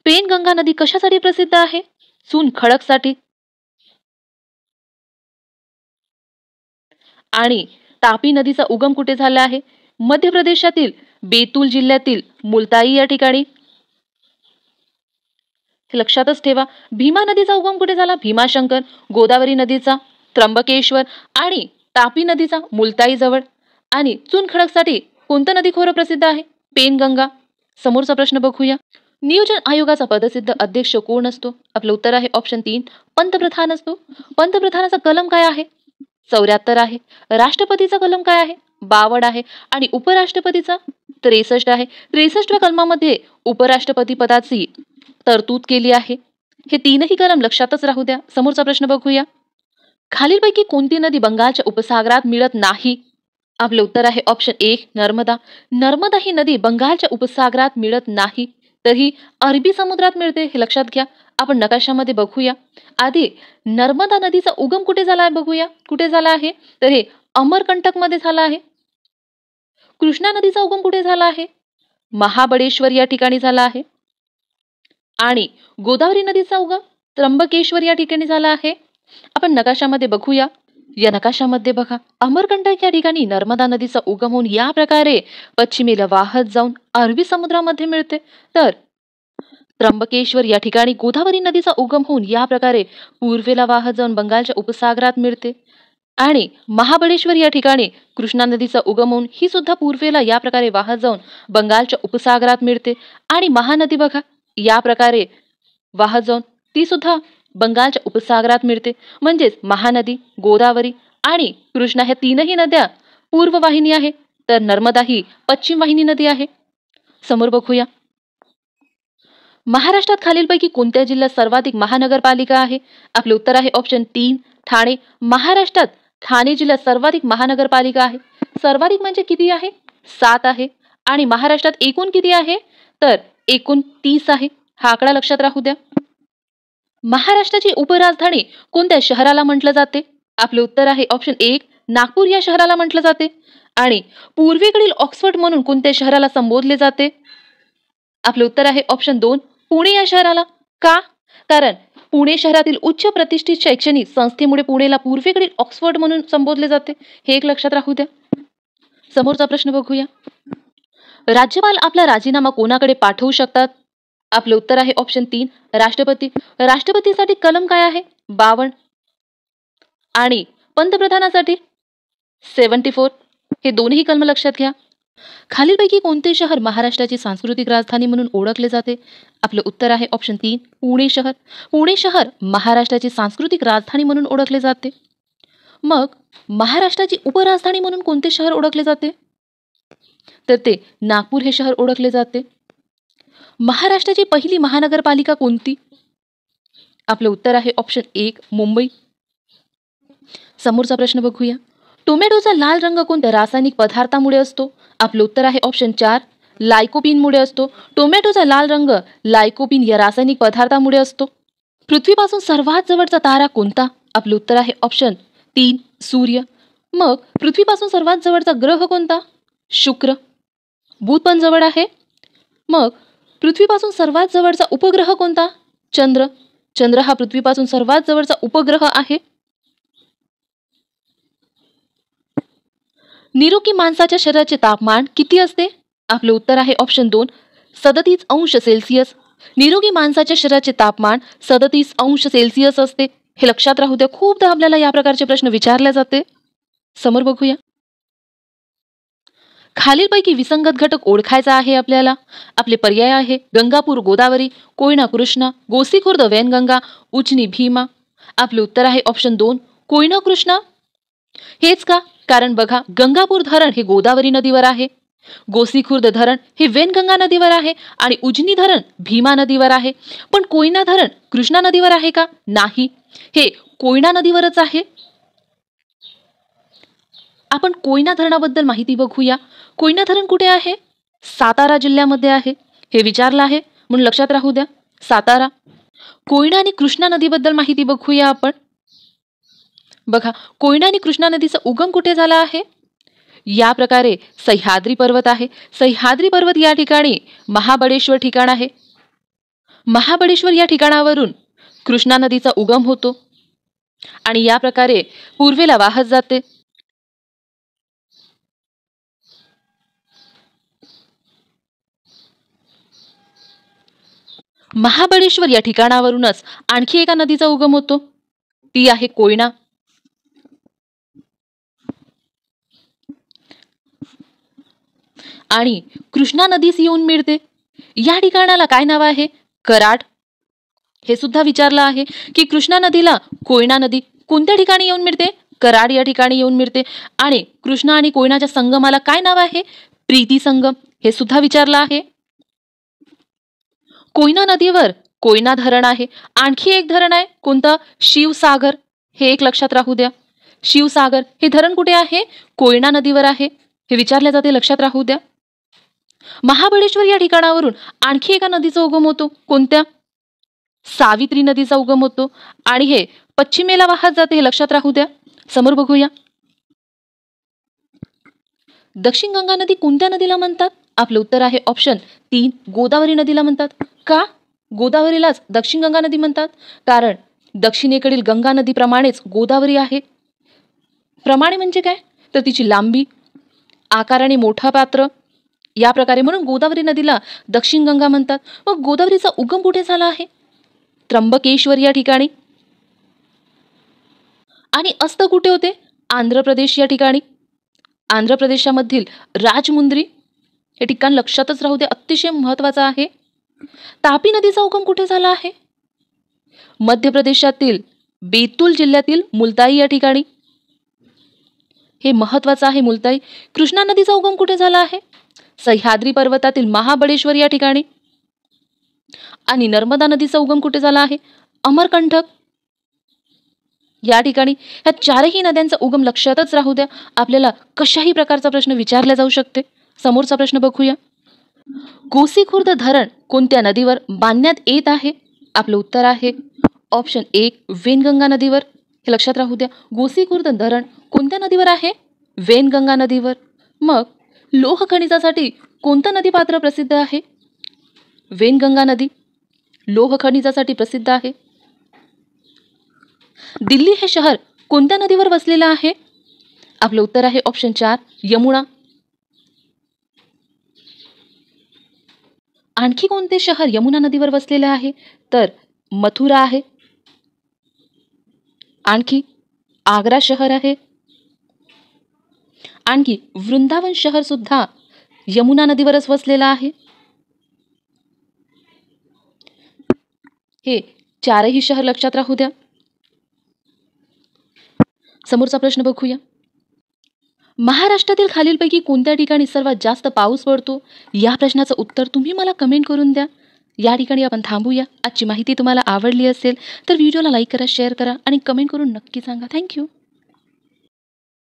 पेनगंगा नदी कशासाठी प्रसिद्ध आहे? चून खडकसाठी. आणि तापी नदीचा उगम कुठे झाला आहे? मध्य प्रदेशातील बेतूल जिल्ह्यातील मुलताई या ठिकाणी. हे लक्षातच ठेवा. भीमा नदीचा उगम कुठे झाला? भीमाशंकर. गोदावरी नदीचा त्र्यंबकेश्वर आणि तापी नदीचा मुलताई जवळ. आणि चून खडकसाठी कोणतं नदी खोरं प्रसिद्ध आहे? पेनगंगा. समोरचा प्रश्न बघूया. नियोजन आयोगाचा पदसिद्ध अध्यक्ष कोण असतो? आपलं उत्तर आहे ऑप्शन 3 पंतप्रधान असतो. पंतप्रधानाचा कलम काय आहे? 74 आहे. राष्ट्रपतीचा कलम काय आहे? 52 आहे. आणि उपराष्ट्रपतीचा 63 आहे. 63व्या कलमामध्ये उपराष्ट्रपती पदाची तरतूद केली आहे. हे तीनही कलम लक्षातच राहू द्या. समोरचा प्रश्न बघूया. खालीलपैकी कोणती नदी बंगालच्या उपसागरात मिळत नाही? आपले उत्तर आहे ऑप्शन 1 नर्मदा. नर्मदा ही नदी बंगालच्या उपसागरात मिळत नाही. तर ही अरबी समुद्रात मिळते, हे लक्षात घ्या. आपण नकाशामध्ये बघूया. आधी नर्मदा नदीचा उगम कुठे झाला आहे बघूया. कुठे झाला आहे? तर हे अमरकंटकमध्ये झाला आहे. कृष्णा नदीचा उगम कुठे झाला आहे? महाबळेश्वर या ठिकाणी झाला आहे. आणि गोदावरी नदीचा उगम त्र्यंबकेश्वर या ठिकाणी झाला आहे. आपण नकाशामध्ये बघूया. या नकाशामध्ये बघा, अमरकंटक या ठिकाणी नर्मदा नदीचा उगम होऊन या प्रकारे पश्चिमेला वाहत जाऊन अरबी समुद्रामध्ये मिळते. तर त्र्यंबकेश्वर या ठिकाणी गोदावरी नदीचा उगम होऊन या प्रकारे पूर्वेला वाहत जाऊन बंगालच्या उपसागरात मिळते. आणि महाबळेश्वर या ठिकाणी कृष्णा नदीचा उगम होऊन ही सुद्धा पूर्वेला या प्रकारे वाहत जाऊन बंगालच्या उपसागरात मिळते. आणि महानदी बघा, या प्रकारे वाहत जाऊन ती सुद्धा बंगालच्या उपसागरात मिळते. म्हणजेच महानदी, गोदावरी आणि कृष्णा ह्या तीनही नद्या पूर्व वाहिनी आहे, तर नर्मदा ही पश्चिम वाहिनी नदी आहे. समोर बघूया. महाराष्ट्रात खालीलपैकी कोणत्या जिल्ह्यात सर्वाधिक महानगरपालिका आहे? आपले उत्तर आहे ऑप्शन 3 ठाणे. महाराष्ट्रात ठाणे जिल्ह्यात सर्वाधिक महानगरपालिका आहे. सर्वाधिक म्हणजे किती आहे? 7 आहे. आणि महाराष्ट्रात एकूण किती आहे? तर एकूण 30 आहे. हा आकडा लक्षात राहू द्या. महाराष्ट्राची उपराजधानी कोणत्या शहराला म्हटलं जाते? आपले उत्तर आहे ऑप्शन 1 नागपूर या शहराला म्हटलं जाते. आणि पूर्वेकडील ऑक्सफर्ड म्हणून कोणत्या शहराला संबोधले जाते? आपले उत्तर आहे ऑप्शन 2 पुणे या शहराला. का? कारण पुणे शहरातील उच्च प्रतिष्ठित शैक्षणिक संस्थेमुळे पुणेला पूर्वेकडील ऑक्सफर्ड म्हणून संबोधले जाते. हे एक लक्षात राहू द्या. समोरचा प्रश्न बघूया. राज्यपाल आपला राजीनामा कोणाकडे पाठवू शकतात? आपले उत्तर आहे ऑप्शन 3 राष्ट्रपती. राष्ट्रपतीसाठी कलम काय आहे? 52. आणि पंतप्रधानासाठी 74. हे दोन्ही कलम लक्षात घ्या. खालीलपैकी कोणते शहर महाराष्ट्राची सांस्कृतिक राजधानी म्हणून ओळखले जाते? आपले उत्तर आहे ऑप्शन 3 पुणे शहर. पुणे शहर महाराष्ट्राची सांस्कृतिक राजधानी म्हणून ओळखले जाते. मग महाराष्ट्राची उपराजधानी म्हणून कोणते शहर ओळखले जाते? तर ते नागपूर हे शहर ओळखले जाते. महाराष्ट्राची पहिली महानगरपालिका कोणती? आपले उत्तर आहे ऑप्शन 1 मुंबई. समोरचा प्रश्न बघूया. टोमॅटोचा लाल रंग कोणत्या रासायनिक पदार्थामुळे असतो? आपले उत्तर आहे ऑप्शन 4 लायकोपीनमुळे असतो. टोमॅटोचा लाल रंग लायकोपीन या रासायनिक पदार्थामुळे असतो. पृथ्वीपासून सर्वात जवळचा तारा कोणता? आपले उत्तर आहे ऑप्शन 3 सूर्य. मग पृथ्वीपासून सर्वात जवळचा ग्रह कोणता? शुक्र. बुध पण जवळ आहे. मग पृथ्वीपासून सर्वात जवळचा उपग्रह कोणता? चंद्र. चंद्र हा पृथ्वीपासून सर्वात जवळचा उपग्रह आहे. निरोगी माणसाच्या शरीराचे तापमान किती असते? आपले उत्तर आहे ऑप्शन 2 37 अंश सेल्सिअस. निरोगी माणसाच्या शरीराचे तापमान 37 अंश सेल्सिअस असते. हे लक्षात राहू द्या. खूपदा आपल्याला या प्रकारचे प्रश्न विचारले जाते. समोर बघूया. खालीलपैकी विसंगत घटक ओळखायचा आहे आपल्याला. आपले पर्याय आहे गंगापूर गोदावरी, कोयना कृष्णा, गोसीखुर्द वैनगंगा, उजनी भीमा. आपले उत्तर आहे ऑप्शन 2 कोयना कृष्णा. हेच का? कारण बघा, गंगापूर धरण हे गोदावरी नदीवर आहे, गोसीखुर्द धरण हे वैनगंगा नदीवर आहे आणि उजनी धरण भीमा नदीवर आहे. पण कोयना धरण कृष्णा नदीवर आहे का? नाही, हे कोयना नदीवरच आहे. आपण कोयना धरणाबद्दल माहिती बघूया. कोयना धरण कुठे आहे? सातारा जिल्ह्यामध्ये आहे. हे विचारलं आहे म्हणून लक्षात राहू द्या. सातारा. कोयना आणि कृष्णा नदीबद्दल माहिती बघूया आपण. बघा, कोयना आणि कृष्णा नदीचा उगम कुठे झाला आहे? या प्रकारे सह्याद्री पर्वत आहे. सह्याद्री पर्वत या ठिकाणी महाबळेश्वर ठिकाण आहे. महाबळेश्वर या ठिकाणावरून कृष्णा नदीचा उगम होतो आणि या प्रकारे पूर्वेला वाहत जाते. महाबळेश्वर या ठिकाणावरूनच आणखी एका नदीचा उगम होतो, ती आहे कोयना. आणि कृष्णा नदीस येऊन मिळते. या ठिकाणाला काय नाव आहे? कराड. हे सुद्धा विचारलं आहे की कृष्णा नदीला कोयना नदी कोणत्या ठिकाणी येऊन मिळते? कराड या ठिकाणी येऊन मिळते. आणि कृष्णा आणि कोयनाच्या संगमाला काय नाव आहे? प्रीती संगम. हे सुद्धा विचारलं आहे. कोयना नदीवर कोयना धरण आहे. आणखी एक धरण आहे, कोणतं? शिवसागर. हे एक लक्षात राहू द्या. शिवसागर हे धरण कुठे आहे? कोयना नदीवर आहे. हे विचारले जाते, लक्षात राहू द्या. महाबळेश्वर या ठिकाणावरून आणखी एका नदीचा उगम होतो. कोणत्या? सावित्री नदीचा उगम होतो आणि हे पश्चिमेला वाहत जाते, हे लक्षात राहू द्या. समोर बघूया. दक्षिण गंगा नदी कोणत्या नदीला म्हणतात? आपलं उत्तर आहे ऑप्शन 3 गोदावरी नदीला म्हणतात. का गोदावरीलाच दक्षिण गंगा नदी म्हणतात? कारण दक्षिणेकडील गंगा नदीप्रमाणेच गोदावरी आहे. प्रमाणे म्हणजे काय? तर तिची लांबी, आकाराने मोठा पात्र, या प्रकारे, म्हणून गोदावरी नदीला दक्षिण गंगा म्हणतात. मग गोदावरीचा उगम कुठे झाला आहे? त्र्यंबकेश्वर या ठिकाणी. आणि अस्त कुठे होते? आंध्र प्रदेश या ठिकाणी. आंध्र प्रदेशामधील राजमुंद्री हे ठिकाण लक्षातच राहू दे, अतिशय महत्त्वाचं आहे. तापी नदीचा उगम कुठे झाला आहे? मध्य प्रदेशातील बेतूल जिल्ह्यातील मुलताई या ठिकाणी. हे महत्त्वाचं आहे, मुलताई. कृष्णा नदीचा उगम कुठे झाला आहे? सह्याद्री पर्वतातील महाबळेश्वर या ठिकाणी. आणि नर्मदा नदीचा उगम कुठे झाला आहे? अमरकंटक या ठिकाणी. ह्या चारही नद्यांचा उगम लक्षातच राहू द्या. आपल्याला कशाही प्रकारचा प्रश्न विचारला जाऊ शकते. समोरचा प्रश्न बघूया. गोसीखुर्द धरण कोणत्या नदीवर बांधण्यात येत आहे? आपलं उत्तर आहे ऑप्शन 1 वेनगंगा नदीवर. हे लक्षात राहू द्या. गोसीखुर्द धरण कोणत्या नदीवर आहे? वेनगंगा नदीवर. मग लोह खनिजासाठी कोणतं नदीपात्र प्रसिद्ध आहे? वेनगंगा नदी लोह खनिजासाठी प्रसिद्ध आहे. दिल्ली हे शहर कोणत्या नदीवर वसलेलं आहे? आपलं उत्तर आहे ऑप्शन 4 यमुना. आणखी कोणते शहर यमुना नदीवर वसलेले आहे? तर मथुरा आहे. आणखी आग्रा शहर आहे. आणखी वृंदावन शहर सुद्धा यमुना नदीवरच वसलेलं आहे. हे चारही शहर लक्षात राहू द्या. समोरचा प्रश्न बघूया. महाराष्ट्रातील खालीलपैकी कोणत्या ठिकाणी सर्वात जास्त पाऊस पडतो? या प्रश्नाचं उत्तर तुम्ही मला कमेंट करून द्या. या ठिकाणी आपण थांबूया. आजची माहिती तुम्हाला आवडली असेल तर व्हिडिओला लाईक करा, शेअर करा आणि कमेंट करून नक्की सांगा. थँक्यू.